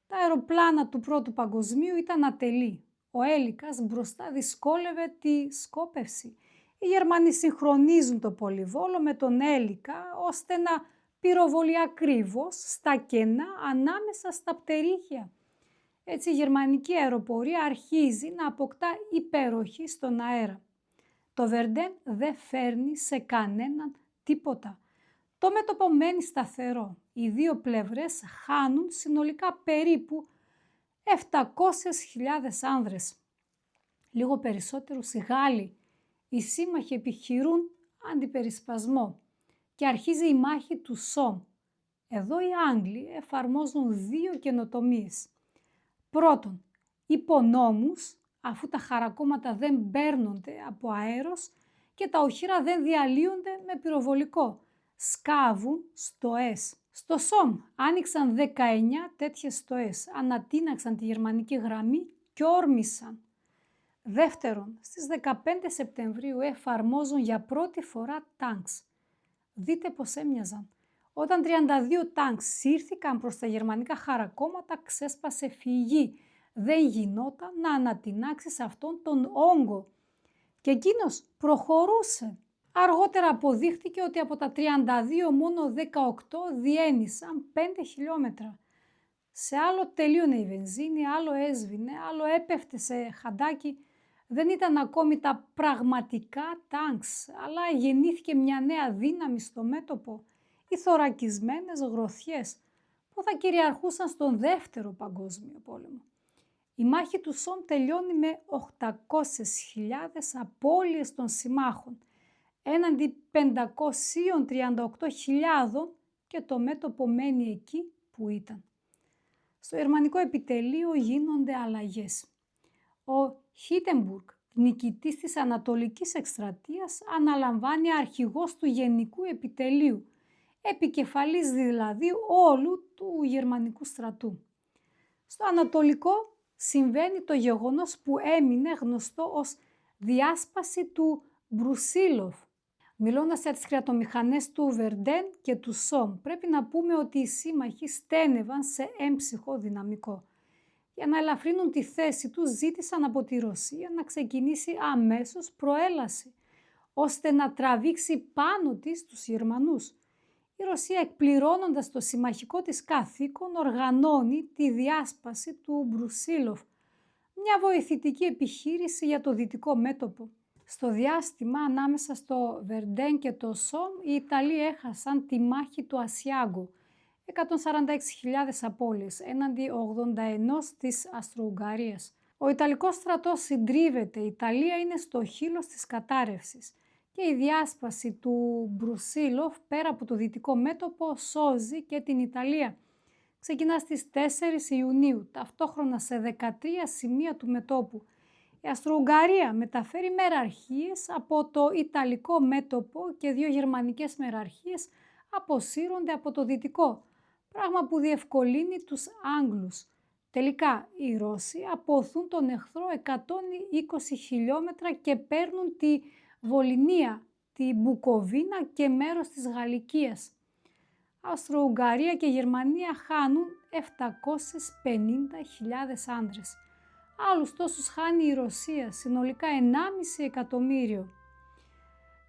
Τα αεροπλάνα του Πρώτου Παγκοσμίου ήταν ατελή. Ο έλικας μπροστά δυσκόλευε τη σκόπευση. Οι Γερμανοί συγχρονίζουν το πολυβόλο με τον έλικα ώστε να πυροβολεί ακριβώς στα κενά ανάμεσα στα πτερύχια. Έτσι η γερμανική αεροπορία αρχίζει να αποκτά υπεροχή στον αέρα. Το Βερντέν δεν φέρνει σε κανέναν τίποτα. Το μέτωπο μένει σταθερό. Οι δύο πλευρές χάνουν συνολικά περίπου 700.000 άνδρες. Λίγο περισσότερους οι Γάλλοι. Οι σύμμαχοι επιχειρούν αντιπερισπασμό και αρχίζει η μάχη του Σόμ. Εδώ οι Άγγλοι εφαρμόζουν δύο καινοτομίες. Πρώτον, υπονόμους, αφού τα χαρακόμματα δεν παίρνονται από αέρος και τα οχύρα δεν διαλύονται με πυροβολικό. Σκάβουν στοές. Στο Σόμ άνοιξαν 19 τέτοιες στοές, ανατείναξαν τη γερμανική γραμμή και όρμησαν. Δεύτερον, στις 15 Σεπτεμβρίου εφαρμόζουν για πρώτη φορά τάγκς. Δείτε πως έμοιαζαν. Όταν 32 τάγκς σύρθηκαν προς τα γερμανικά χαρακόμματα, ξέσπασε φυγή. Δεν γινόταν να ανατινάξεις αυτόν τον όγκο. Και εκείνος προχωρούσε. Αργότερα αποδείχτηκε ότι από τα 32 μόνο 18 διένυσαν 5 χιλιόμετρα. Σε άλλο τελείωνε η βενζίνη, άλλο έσβηνε, άλλο έπεφτε σε χαντάκι. Δεν ήταν ακόμη τα πραγματικά τάγκς, αλλά γεννήθηκε μια νέα δύναμη στο μέτωπο, οι θωρακισμένες γροθιές, που θα κυριαρχούσαν στον Δεύτερο Παγκόσμιο Πόλεμο. Η μάχη του Σόμ τελειώνει με 800.000 απώλειες των συμμάχων, έναντι 538.000 και το μέτωπο μένει εκεί που ήταν. Στο γερμανικό επιτελείο γίνονται αλλαγές. Ο Χίντεμπουργκ, νικητής της Ανατολικής Εκστρατείας, αναλαμβάνει αρχηγός του Γενικού Επιτελείου, επικεφαλής δηλαδή όλου του γερμανικού στρατού. Στο Ανατολικό συμβαίνει το γεγονός που έμεινε γνωστό ως διάσπαση του Μπρουσίλοφ. Μιλώντας για τις κρεατομηχανές του Βερντέν και του Σόμ, πρέπει να πούμε ότι οι σύμμαχοι στένευαν σε έμψυχο δυναμικό. Για να ελαφρύνουν τη θέση τους, ζήτησαν από τη Ρωσία να ξεκινήσει αμέσως προέλαση, ώστε να τραβήξει πάνω της τους Γερμανούς. Η Ρωσία, εκπληρώνοντας το συμμαχικό της καθήκον, οργανώνει τη διάσπαση του Μπρουσίλοφ, μια βοηθητική επιχείρηση για το δυτικό μέτωπο. Στο διάστημα ανάμεσα στο Βερντέν και το Σόμ, οι Ιταλοί έχασαν τη μάχη του Ασιάγκο, 146.000 απώλειες έναντι 81 της Αυστρο-Ουγγαρίας. Ο Ιταλικός στρατός συντρίβεται, η Ιταλία είναι στο χείλος της κατάρρευσης και η διάσπαση του Μπρουσίλοφ πέρα από το δυτικό μέτωπο σώζει και την Ιταλία. Ξεκινά στις 4 Ιουνίου, ταυτόχρονα σε 13 σημεία του μετώπου. Η Αυστρο-Ουγγαρία μεταφέρει μεραρχίες από το Ιταλικό μέτωπο και 2 γερμανικές μεραρχίες αποσύρονται από το δυτικό, πράγμα που διευκολύνει τους Άγγλους. Τελικά, οι Ρώσοι αποθούν τον εχθρό 120 χιλιόμετρα και παίρνουν τη Βολινία, τη Μπουκοβίνα και μέρος της Γαλλικίας. Αυστρο-Ουγγαρία και Γερμανία χάνουν 750.000 άντρες. Άλλους τόσους χάνει η Ρωσία, συνολικά 1,5 εκατομμύριο.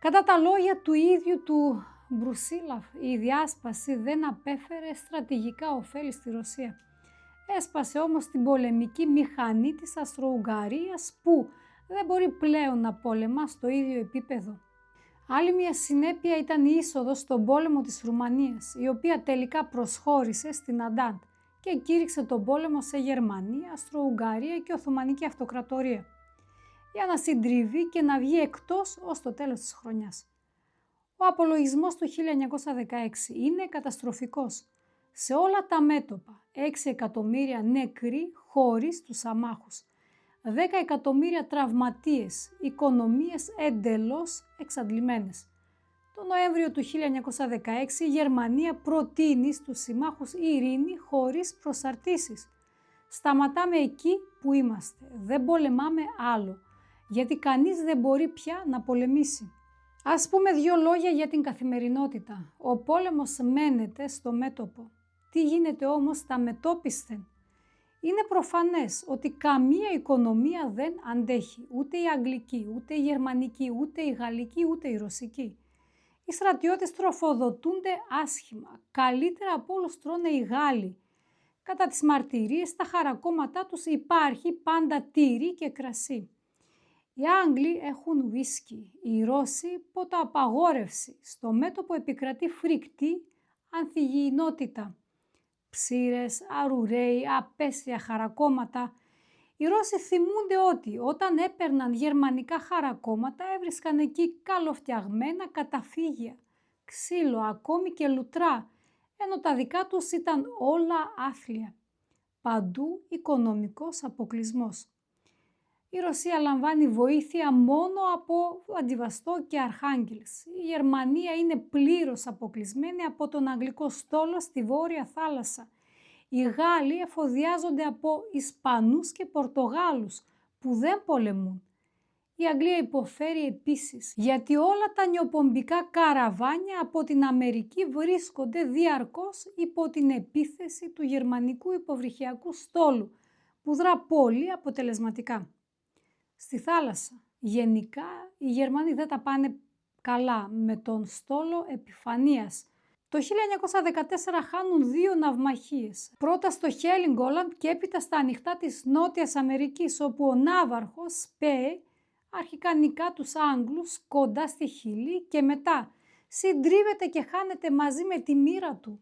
Κατά τα λόγια του ίδιου του Μπρουσίλοφ, η διάσπαση δεν απέφερε στρατηγικά ωφέλη στη Ρωσία. Έσπασε όμως την πολεμική μηχανή της Αυστρο-Ουγγαρίας που δεν μπορεί πλέον να πολεμά στο ίδιο επίπεδο. Άλλη μια συνέπεια ήταν η είσοδος στον πόλεμο της Ρουμανίας, η οποία τελικά προσχώρησε στην Αντάντ και κήρυξε τον πόλεμο σε Γερμανία, Αυστρο-Ουγγαρία και Οθωμανική Αυτοκρατορία, για να συντριβεί και να βγει εκτός ως το τέλος της χρονιάς. Ο απολογισμός του 1916 είναι καταστροφικός. Σε όλα τα μέτωπα, 6 εκατομμύρια νεκροί χωρίς τους αμάχους, 10 εκατομμύρια τραυματίες, οικονομίες εντελώς εξαντλημένες. Το Νοέμβριο του 1916 η Γερμανία προτείνει στους συμμάχους ειρήνη χωρίς προσαρτήσεις. Σταματάμε εκεί που είμαστε, δεν πολεμάμε άλλο, γιατί κανείς δεν μπορεί πια να πολεμήσει. Ας πούμε 2 λόγια για την καθημερινότητα. Ο πόλεμος μένεται στο μέτωπο. Τι γίνεται όμως στα μετώπισθεν? Είναι προφανές ότι καμία οικονομία δεν αντέχει, ούτε η αγγλική, ούτε η γερμανική, ούτε η γαλλική, ούτε η ρωσική. Οι στρατιώτες τροφοδοτούνται άσχημα, καλύτερα από όλους τρώνε οι Γάλλοι. Κατά τις μαρτυρίες, στα χαρακόμματά τους υπάρχει πάντα τύρι και κρασί. Οι Άγγλοι έχουν ουίσκι, οι Ρώσοι ποτοαπαγόρευση, στο μέτωπο επικρατεί φρικτή ανθυγιεινότητα. Ψήρες, αρουραίοι, απέσια χαρακόμματα. Οι Ρώσοι θυμούνται ότι όταν έπαιρναν γερμανικά χαρακόμματα έβρισκαν εκεί καλοφτιαγμένα καταφύγια, ξύλο, ακόμη και λουτρά, ενώ τα δικά τους ήταν όλα άθλια. Παντού οικονομικός αποκλεισμός. Η Ρωσία λαμβάνει βοήθεια μόνο από Βλαντιβαστόκ και Αρχάγγελσκ. Η Γερμανία είναι πλήρως αποκλεισμένη από τον Αγγλικό στόλο στη Βόρεια Θάλασσα. Οι Γάλλοι εφοδιάζονται από Ισπανούς και Πορτογάλους που δεν πολεμούν. Η Αγγλία υποφέρει επίσης γιατί όλα τα νιοπομπικά καραβάνια από την Αμερική βρίσκονται διαρκώς υπό την επίθεση του γερμανικού υποβρυχιακού στόλου που δρά πολύ αποτελεσματικά. Στη θάλασσα, γενικά, οι Γερμανοί δεν τα πάνε καλά με τον στόλο Επιφανείας. Το 1914 χάνουν 2 ναυμαχίες. Πρώτα στο Χέλιγκολαντ και έπειτα στα ανοιχτά της Νότιας Αμερικής, όπου ο ναύαρχος Σπέε αρχικά νικά τους Άγγλους κοντά στη Χιλή και μετά συντρίβεται και χάνεται μαζί με τη μοίρα του.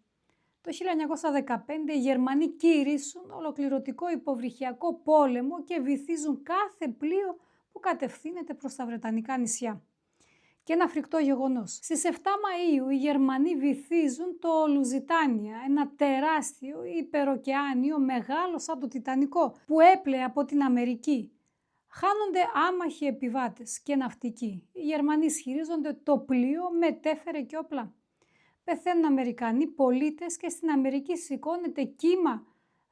Το 1915 οι Γερμανοί κηρύσσουν ολοκληρωτικό υποβρυχιακό πόλεμο και βυθίζουν κάθε πλοίο που κατευθύνεται προς τα Βρετανικά νησιά. Και ένα φρικτό γεγονός. Στις 7 Μαΐου οι Γερμανοί βυθίζουν το Λουζιτάνια, ένα τεράστιο υπεροκεάνιο μεγάλο σαν το Τιτανικό που έπλεε από την Αμερική. Χάνονται άμαχοι επιβάτες και ναυτικοί. Οι Γερμανοί ισχυρίζονται το πλοίο μετέφερε και όπλα. Πεθαίνουν Αμερικανοί πολίτες και στην Αμερική σηκώνεται κύμα.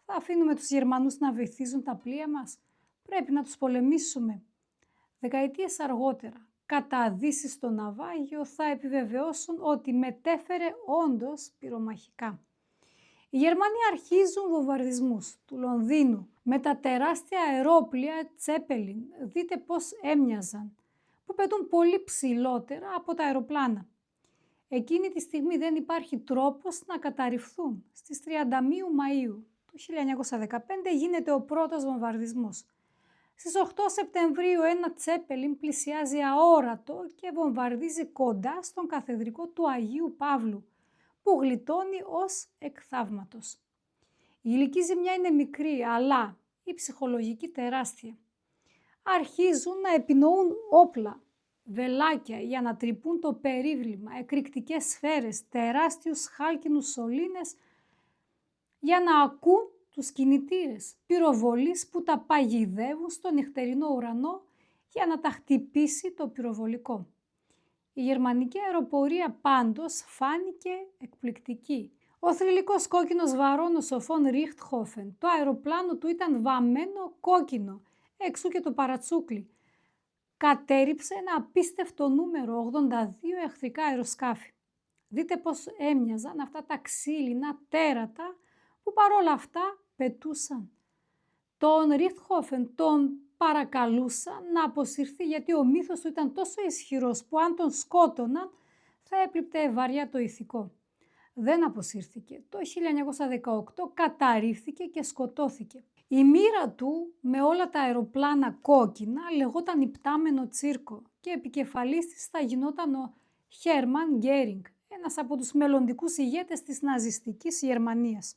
Θα αφήνουμε τους Γερμανούς να βυθίζουν τα πλοία μας? Πρέπει να τους πολεμήσουμε. Δεκαετίες αργότερα, καταδύσεις στο ναυάγιο θα επιβεβαιώσουν ότι μετέφερε όντως πυρομαχικά. Οι Γερμανοί αρχίζουν βομβαρδισμούς του Λονδίνου με τα τεράστια αερόπλια Τσέπελιν. Δείτε πώς έμοιαζαν, που πετούν πολύ ψηλότερα από τα αεροπλάνα. Εκείνη τη στιγμή δεν υπάρχει τρόπος να καταρριφθούν. Στις 31 Μαΐου του 1915 γίνεται ο πρώτος βομβαρδισμός. Στις 8 Σεπτεμβρίου ένα Τσέπελιν πλησιάζει αόρατο και βομβαρδίζει κοντά στον καθεδρικό του Αγίου Παύλου, που γλιτώνει ως εκ θαύματος. Η υλική ζημιά είναι μικρή, αλλά η ψυχολογική τεράστια. Αρχίζουν να επινοούν όπλα, βελάκια για να τρυπούν το περίβλημα, εκρηκτικές σφαίρες, τεράστιους χάλκινους σωλήνες για να ακούν τους κινητήρες, πυροβολείς που τα παγιδεύουν στο νυχτερινό ουρανό για να τα χτυπήσει το πυροβολικό. Η γερμανική αεροπορία πάντως φάνηκε εκπληκτική. Ο θρυλικός κόκκινος βαρώνος ο Φον Ρίχτχοφεν, το αεροπλάνο του ήταν βαμμένο κόκκινο, εξού και το παρατσούκλι. Κατέριψε ένα απίστευτο νούμερο, 82 εχθρικά αεροσκάφη. Δείτε πώς έμοιαζαν αυτά τα ξύλινα τέρατα που παρόλα αυτά πετούσαν. Τον Ρίχτχοφεν τον παρακαλούσαν να αποσυρθεί γιατί ο μύθος του ήταν τόσο ισχυρός που αν τον σκότωναν θα έπληπτε βαριά το ηθικό. Δεν αποσύρθηκε. Το 1918 καταρρίφθηκε και σκοτώθηκε. Η μοίρα του με όλα τα αεροπλάνα κόκκινα λεγόταν υπτάμενο τσίρκο και επικεφαλής της θα γινόταν ο Χέρμαν Γκέρινγκ, ένας από τους μελλοντικούς ηγέτες της ναζιστικής Γερμανίας.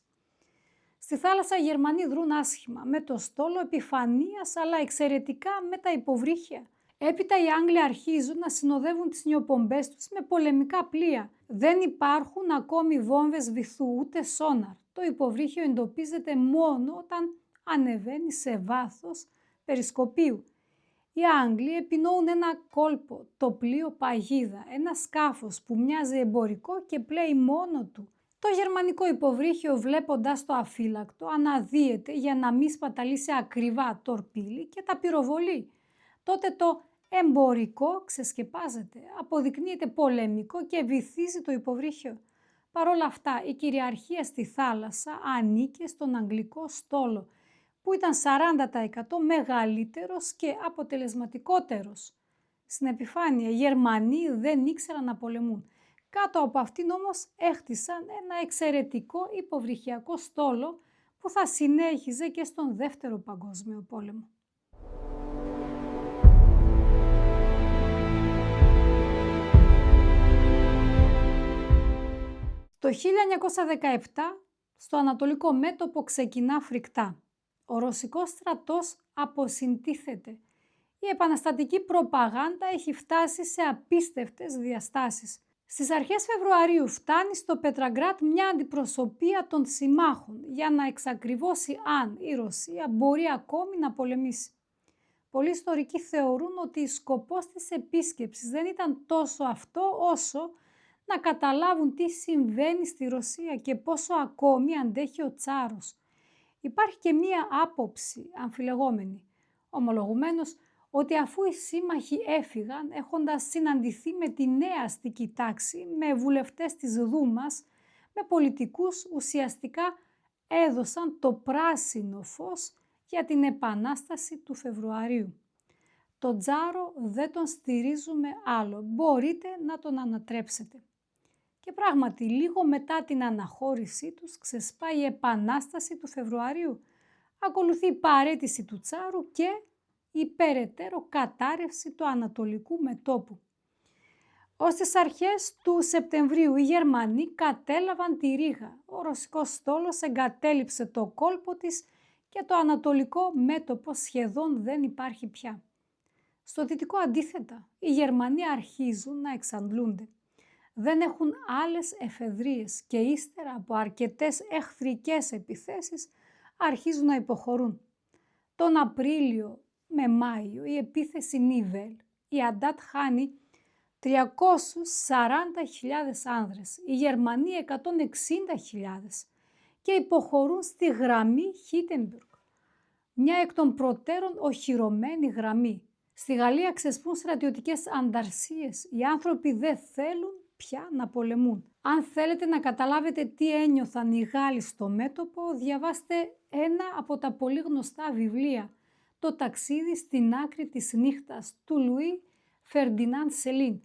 Στη θάλασσα οι Γερμανοί δρούν άσχημα, με το στόλο Επιφανείας αλλά εξαιρετικά με τα υποβρύχια. Έπειτα οι Άγγλοι αρχίζουν να συνοδεύουν τις νιοπομπές τους με πολεμικά πλοία. Δεν υπάρχουν ακόμη βόμβες βυθού ούτε σόναρ. Το υποβρύχιο εντοπίζεται μόνο όταν ανεβαίνει σε βάθος περισκοπίου. Οι Άγγλοι επινοούν ένα κόλπο, το πλοίο Παγίδα, ένα σκάφος που μοιάζει εμπορικό και πλέει μόνο του. Το γερμανικό υποβρύχιο βλέποντας το αφύλακτο αναδύεται για να μην σπαταλήσει ακριβά τορπίλι και τα πυροβολεί. Τότε το εμπορικό ξεσκεπάζεται, αποδεικνύεται πολεμικό και βυθίζει το υποβρύχιο. Παρ' όλα αυτά η κυριαρχία στη θάλασσα ανήκε στον Αγγλικό στόλο, που ήταν 40% μεγαλύτερος και αποτελεσματικότερος. Στην επιφάνεια οι Γερμανοί δεν ήξεραν να πολεμούν. Κάτω από αυτήν όμως έχτισαν ένα εξαιρετικό υποβρυχιακό στόλο που θα συνέχιζε και στον Δεύτερο Παγκόσμιο Πόλεμο. Το 1917 στο Ανατολικό Μέτωπο ξεκινά φρικτά. Ο Ρωσικός στρατός αποσυντίθεται. Η επαναστατική προπαγάνδα έχει φτάσει σε απίστευτες διαστάσεις. Στις αρχές Φεβρουαρίου φτάνει στο Πετραγκράτ μια αντιπροσωπεία των συμμάχων για να εξακριβώσει αν η Ρωσία μπορεί ακόμη να πολεμήσει. Πολλοί ιστορικοί θεωρούν ότι σκοπός της επίσκεψης δεν ήταν τόσο αυτό όσο να καταλάβουν τι συμβαίνει στη Ρωσία και πόσο ακόμη αντέχει ο Τσάρος. Υπάρχει και μία άποψη αμφιλεγόμενη, ομολογουμένως ότι αφού οι σύμμαχοι έφυγαν έχοντας συναντηθεί με τη νέα αστική τάξη, με βουλευτές της Δούμας, με πολιτικούς, ουσιαστικά έδωσαν το πράσινο φως για την επανάσταση του Φεβρουαρίου. Τον Τσάρο δεν τον στηρίζουμε άλλο, μπορείτε να τον ανατρέψετε. Και πράγματι, λίγο μετά την αναχώρησή τους ξεσπάει η επανάσταση του Φεβρουαρίου. Ακολουθεί η παραίτηση του Τσάρου και η περαιτέρω κατάρρευση του Ανατολικού μετώπου. Ως τις αρχές του Σεπτεμβρίου οι Γερμανοί κατέλαβαν τη Ρήγα. Ο ρωσικός στόλος εγκατέλειψε το κόλπο της και το ανατολικό μέτωπο σχεδόν δεν υπάρχει πια. Στο δυτικό αντίθετα, οι Γερμανοί αρχίζουν να εξαντλούνται. Δεν έχουν άλλες εφεδρίες και ύστερα από αρκετές εχθρικές επιθέσεις αρχίζουν να υποχωρούν. Τον Απρίλιο με Μάιο η επίθεση Νίβελ, η Αντάτ χάνει 340.000 άνδρες, οι Γερμανοί 160.000 και υποχωρούν στη γραμμή Χίτεμπουργκ, μια εκ των προτέρων οχυρωμένη γραμμή. Στη Γαλλία ξεσπούν στρατιωτικές ανταρσίες, οι άνθρωποι δεν θέλουν πια να πολεμούν. Αν θέλετε να καταλάβετε τι ένιωθαν οι Γάλλοι στο μέτωπο, διαβάστε ένα από τα πολύ γνωστά βιβλία, «Το ταξίδι στην άκρη της νύχτας» του Λουί Φερντινάντ Σελίν,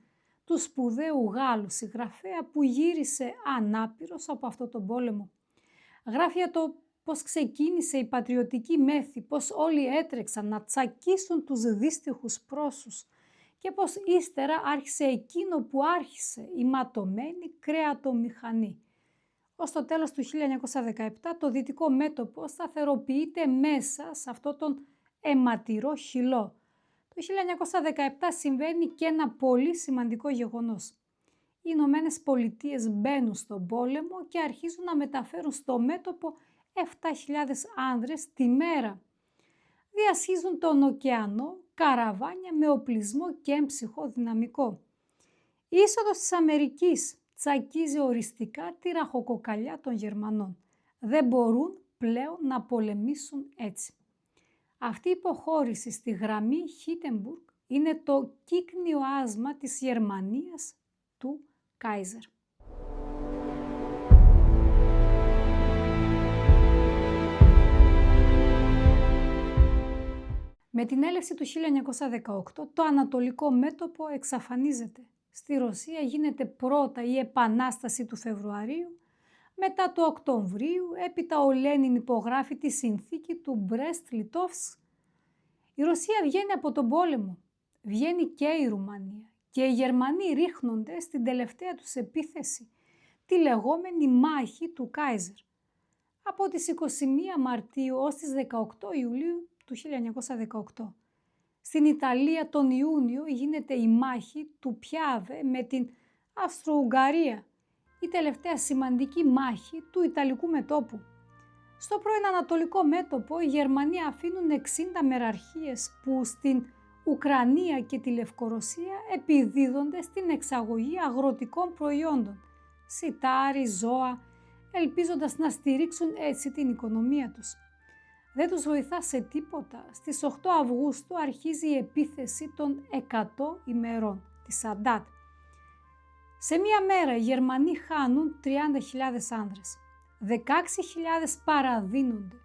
του σπουδαίου Γάλλου συγγραφέα που γύρισε ανάπηρος από αυτό τον πόλεμο. Γράφει για το πώς ξεκίνησε η πατριωτική μέθη, πώς όλοι έτρεξαν να τσακίσουν τους δύστιχους Πρώσους και πώς ύστερα άρχισε εκείνο που άρχισε, η ματωμένη κρέατομηχανή. Ως το τέλος του 1917 το δυτικό μέτωπο σταθεροποιείται μέσα σε αυτό τον αιματηρό χυλό. Το 1917 συμβαίνει και ένα πολύ σημαντικό γεγονός. Οι Ηνωμένες Πολιτείες μπαίνουν στον πόλεμο και αρχίζουν να μεταφέρουν στο μέτωπο 7.000 άνδρες τη μέρα. Διασχίζουν τον ωκεανό, καραβάνια με οπλισμό και έμψυχο δυναμικό. Η είσοδος της Αμερικής τσακίζει οριστικά τη ραχοκοκαλιά των Γερμανών. Δεν μπορούν πλέον να πολεμήσουν έτσι. Αυτή η υποχώρηση στη γραμμή Χίτεμπουργκ είναι το κύκνιο άσμα της Γερμανίας του Κάιζερ. Με την έλευση του 1918 το ανατολικό μέτωπο εξαφανίζεται. Στη Ρωσία γίνεται πρώτα η επανάσταση του Φεβρουαρίου, μετά του Οκτωβρίου, έπειτα ο Λένιν υπογράφει τη συνθήκη του Μπρέστ-Λιτόφσκ. Η Ρωσία βγαίνει από τον πόλεμο, βγαίνει και η Ρουμανία και οι Γερμανοί ρίχνονται στην τελευταία τους επίθεση, τη λεγόμενη μάχη του Κάιζερ. Από τις 21 Μαρτίου ως τις 18 Ιουλίου του 1918. Στην Ιταλία τον Ιούνιο γίνεται η μάχη του Πιάβε με την Αυστρο-Ουγγαρία, η τελευταία σημαντική μάχη του Ιταλικού μετώπου. Στο πρώην Ανατολικό μέτωπο οι Γερμανοί αφήνουν 60 μεραρχίες που στην Ουκρανία και τη Λευκορωσία επιδίδονται στην εξαγωγή αγροτικών προϊόντων, σιτάρι, ζώα, ελπίζοντας να στηρίξουν έτσι την οικονομία τους. Δεν τους βοηθά σε τίποτα. Στις 8 Αυγούστου αρχίζει η επίθεση των 100 ημερών, της Αντάτ. Σε μία μέρα οι Γερμανοί χάνουν 30.000 άνδρες. 16.000 παραδίνονται.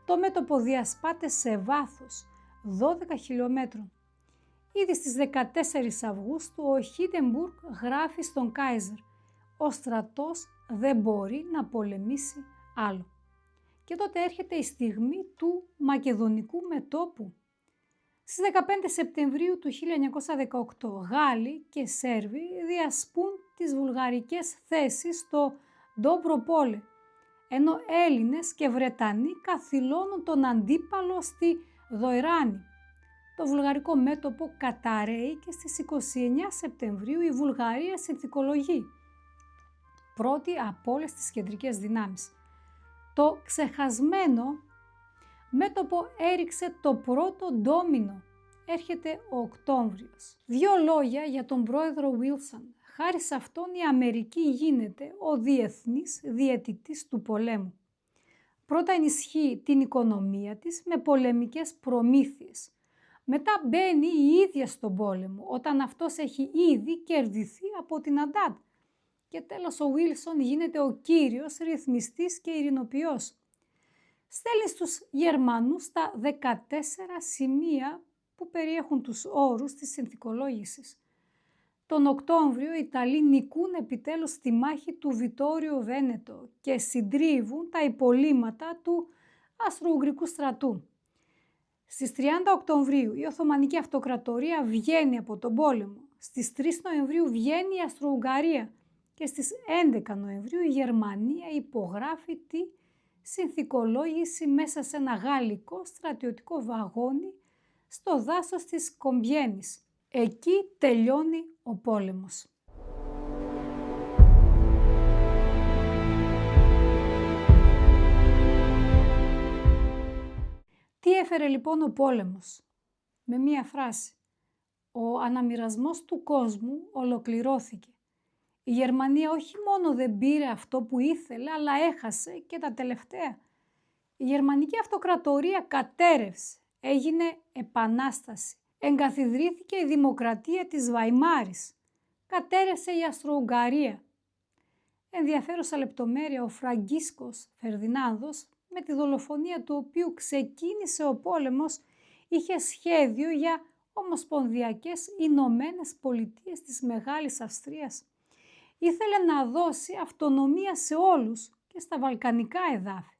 Το μέτωπο διασπάται σε βάθος 12 χιλιόμετρων. Ήδη στις 14 Αυγούστου ο Χίτεμπουργκ γράφει στον Κάιζερ «Ο στρατός δεν μπορεί να πολεμήσει άλλο». Και τότε έρχεται η στιγμή του Μακεδονικού μετώπου. Στις 15 Σεπτεμβρίου του 1918 Γάλλοι και Σέρβοι διασπούν τις βουλγαρικές θέσεις στο Ντόμπροπόλε, ενώ Έλληνες και Βρετανοί καθυλώνουν τον αντίπαλο στη Δοϊράνη. Το βουλγαρικό μέτωπο καταρρέει και στις 29 Σεπτεμβρίου η Βουλγαρία συνθηκολογεί, πρώτη από όλες τις κεντρικές δυνάμεις. Το ξεχασμένο μέτωπο έριξε το πρώτο ντόμινο. Έρχεται ο Οκτώβριος. 2 λόγια για τον πρόεδρο Βίλσον. Χάρη σε αυτόν η Αμερική γίνεται ο διεθνής διαιτητής του πολέμου. Πρώτα ενισχύει την οικονομία της με πολεμικές προμήθειες. Μετά μπαίνει η ίδια στον πόλεμο, όταν αυτός έχει ήδη κερδιθεί από την Αντάτ. Και τέλος ο Βίλσον γίνεται ο κύριος ρυθμιστής και ειρηνοποιός. Στέλνει στους Γερμανούς τα 14 σημεία που περιέχουν τους όρους της συνθηκολόγησης. Τον Οκτώβριο οι Ιταλοί νικούν επιτέλους τη μάχη του Βιτόριο Βένετο και συντρίβουν τα υπολείμματα του Αυστρο-Ουγγρικού στρατού. Στις 30 Οκτωβρίου η Οθωμανική Αυτοκρατορία βγαίνει από τον πόλεμο. Στις 3 Νοεμβρίου βγαίνει η Αυστρο-Ουγγαρία και στις 11 Νοεμβρίου η Γερμανία υπογράφει τη συνθηκολόγηση μέσα σε ένα γαλλικό στρατιωτικό βαγόνι στο δάσος της Κομπιένης. Εκεί τελειώνει ο πόλεμος. Τι έφερε λοιπόν ο πόλεμος? Με μία φράση. Ο αναμοιρασμός του κόσμου ολοκληρώθηκε. Η Γερμανία όχι μόνο δεν πήρε αυτό που ήθελε, αλλά έχασε και τα τελευταία. Η Γερμανική Αυτοκρατορία κατέρευσε, έγινε επανάσταση. Εγκαθιδρύθηκε η δημοκρατία της Βαϊμάρης. Κατέρευσε η Αυστρο-Ουγγαρία. Ενδιαφέρουσα λεπτομέρεια, ο Φραγκίσκος Φερδινάνδος, με τη δολοφονία του οποίου ξεκίνησε ο πόλεμος, είχε σχέδιο για ομοσπονδιακές Ηνωμένες Πολιτείες της Μεγάλης Αυστρίας. Ήθελε να δώσει αυτονομία σε όλους και στα βαλκανικά εδάφη.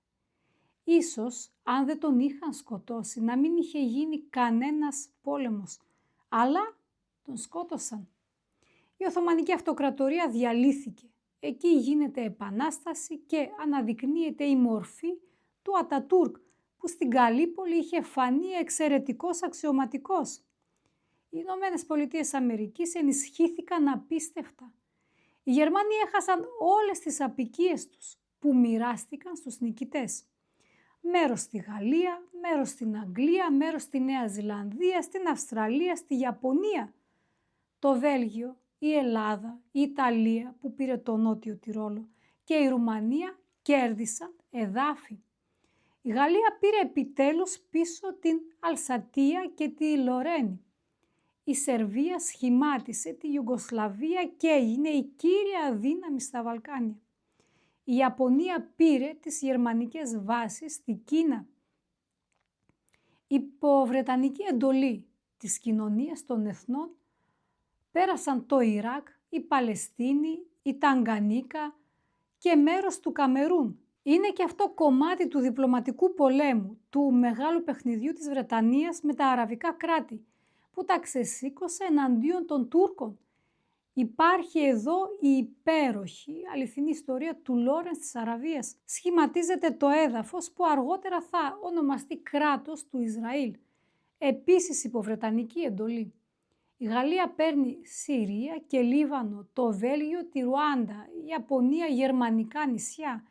Ίσως, αν δεν τον είχαν σκοτώσει, να μην είχε γίνει κανένας πόλεμος, αλλά τον σκότωσαν. Η Οθωμανική Αυτοκρατορία διαλύθηκε. Εκεί γίνεται επανάσταση και αναδεικνύεται η μορφή του Ατατούρκ, που στην Γαλλίπολη είχε φανεί εξαιρετικός αξιωματικός. Οι Ηνωμένες Πολιτείες Αμερικής ενισχύθηκαν απίστευτα. Οι Γερμανοί έχασαν όλες τις αποικίες τους, που μοιράστηκαν στους νικητές. Μέρος στη Γαλλία, μέρος στην Αγγλία, μέρος στη Νέα Ζηλανδία, στην Αυστραλία, στη Ιαπωνία. Το Βέλγιο, η Ελλάδα, η Ιταλία που πήρε το Νότιο Τυρόλο και η Ρουμανία κέρδισαν εδάφη. Η Γαλλία πήρε επιτέλους πίσω την Αλσατία και τη Λορένη. Η Σερβία σχημάτισε τη Ιουγκοσλαβία και έγινε η κύρια δύναμη στα Βαλκάνια. Η Ιαπωνία πήρε τις γερμανικές βάσεις στη Κίνα. Υπό βρετανική εντολή της κοινωνίας των εθνών πέρασαν το Ιράκ, η Παλαιστίνη, η Ταγκανίκα και μέρος του Καμερούν. Είναι και αυτό κομμάτι του διπλωματικού πολέμου, του μεγάλου παιχνιδιού της Βρετανίας με τα αραβικά κράτη, που τα ξεσήκωσε εναντίον των Τούρκων. Υπάρχει εδώ η υπέροχη αληθινή ιστορία του Λόρενς της Αραβίας. Σχηματίζεται το έδαφος που αργότερα θα ονομαστεί κράτος του Ισραήλ, επίσης υπό βρετανική εντολή. Η Γαλλία παίρνει Συρία και Λίβανο, το Βέλγιο τη Ρουάντα, η Ιαπωνία γερμανικά νησιά,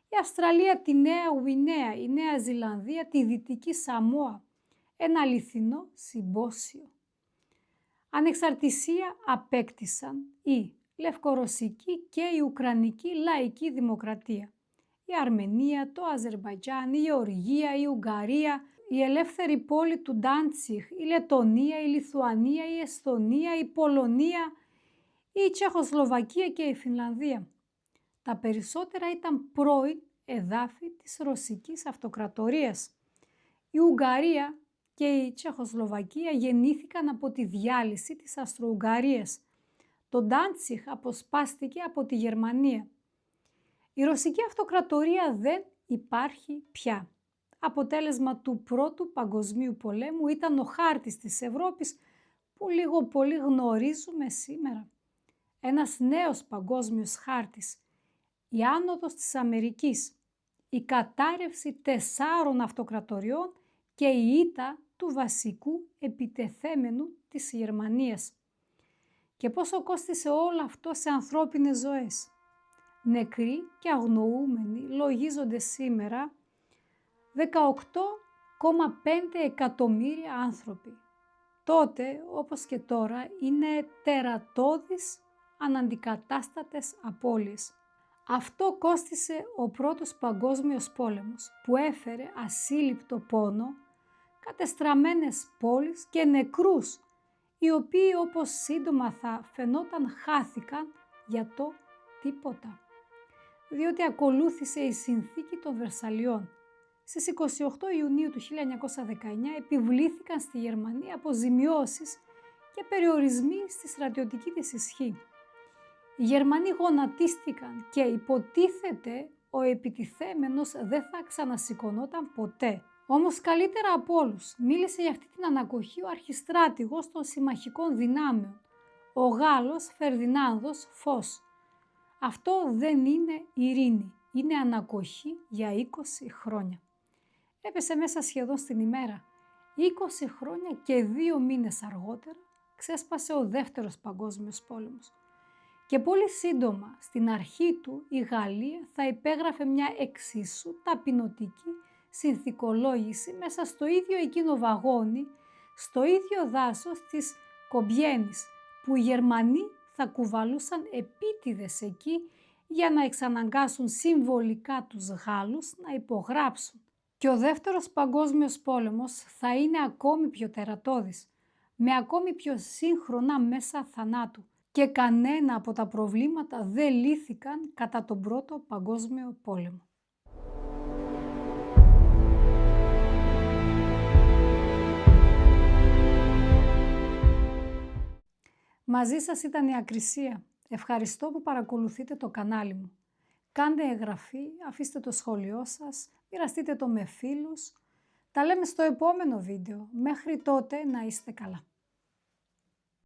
η Αυστραλία τη Νέα Γουινέα, η Νέα Ζηλανδία τη Δυτική Σαμόα. Ένα αληθινό συμπόσιο. Ανεξαρτησία απέκτησαν η Λευκορωσική και η Ουκρανική Λαϊκή Δημοκρατία, η Αρμενία, το Αζερμπαϊτζάν, η Γεωργία, η Ουγγαρία, η ελεύθερη πόλη του Ντάντσιχ, η Λετονία, η Λιθουανία, η Εσθονία, η Πολωνία, η Τσεχοσλοβακία και η Φινλανδία. Τα περισσότερα ήταν πρώην εδάφη της Ρωσικής Αυτοκρατορίας. Η Ουγγαρία και η Τσεχοσλοβακία γεννήθηκαν από τη διάλυση της Αυστρο-Ουγγαρίας. Το Ντάντσιχ αποσπάστηκε από τη Γερμανία. Η Ρωσική Αυτοκρατορία δεν υπάρχει πια. Αποτέλεσμα του Πρώτου Παγκοσμίου Πολέμου ήταν ο χάρτης της Ευρώπης που λίγο πολύ γνωρίζουμε σήμερα. Ένας νέος παγκόσμιος χάρτης, η άνοδος της Αμερικής, η κατάρρευση 4 αυτοκρατοριών και η ήττα του βασικού επιτεθέμενου της Γερμανίας. Και πόσο κόστισε όλο αυτό σε ανθρώπινες ζωές. Νεκροί και αγνοούμενοι λογίζονται σήμερα 18,5 εκατομμύρια άνθρωποι. Τότε, όπως και τώρα, είναι τερατώδεις αναντικατάστατες απώλειες. Αυτό κόστισε ο Πρώτος Παγκόσμιος Πόλεμος, που έφερε ασύλληπτο πόνο, κατεστραμμένες πόλεις και νεκρούς, οι οποίοι όπως σύντομα θα φαινόταν χάθηκαν για το τίποτα. Διότι ακολούθησε η συνθήκη των Βερσαλιών. Στις 28 Ιουνίου του 1919 επιβλήθηκαν στη Γερμανία αποζημιώσεις και περιορισμοί στη στρατιωτική της ισχύ. Οι Γερμανοί γονατίστηκαν και υποτίθεται ο επιτιθέμενος δεν θα ξανασηκωνόταν ποτέ. Όμως καλύτερα από όλους μίλησε για αυτή την ανακοχή ο αρχιστράτηγος των συμμαχικών δυνάμεων, ο Γάλλος Φερδινάνδος Φως. Αυτό δεν είναι ειρήνη, είναι ανακοχή για 20 χρόνια. Έπεσε μέσα σχεδόν στην ημέρα. 20 χρόνια και 2 μήνες αργότερα ξέσπασε ο Δεύτερος Παγκόσμιος Πόλεμος. Και πολύ σύντομα, στην αρχή του, η Γαλλία θα υπέγραφε μια εξίσου ταπεινωτική συνθηκολόγηση μέσα στο ίδιο εκείνο βαγόνι, στο ίδιο δάσος της Κομπιένης, που οι Γερμανοί θα κουβαλούσαν επίτηδες εκεί για να εξαναγκάσουν συμβολικά τους Γάλλους να υπογράψουν. Και ο Δεύτερος Παγκόσμιος Πόλεμος θα είναι ακόμη πιο τερατώδης, με ακόμη πιο σύγχρονα μέσα θανάτου. Και κανένα από τα προβλήματα δεν λύθηκαν κατά τον Πρώτο Παγκόσμιο Πόλεμο. Μαζί σας ήταν η Ακρισία. Ευχαριστώ που παρακολουθείτε το κανάλι μου. Κάντε εγγραφή, αφήστε το σχόλιο σας, μοιραστείτε το με φίλους. Τα λέμε στο επόμενο βίντεο. Μέχρι τότε να είστε καλά.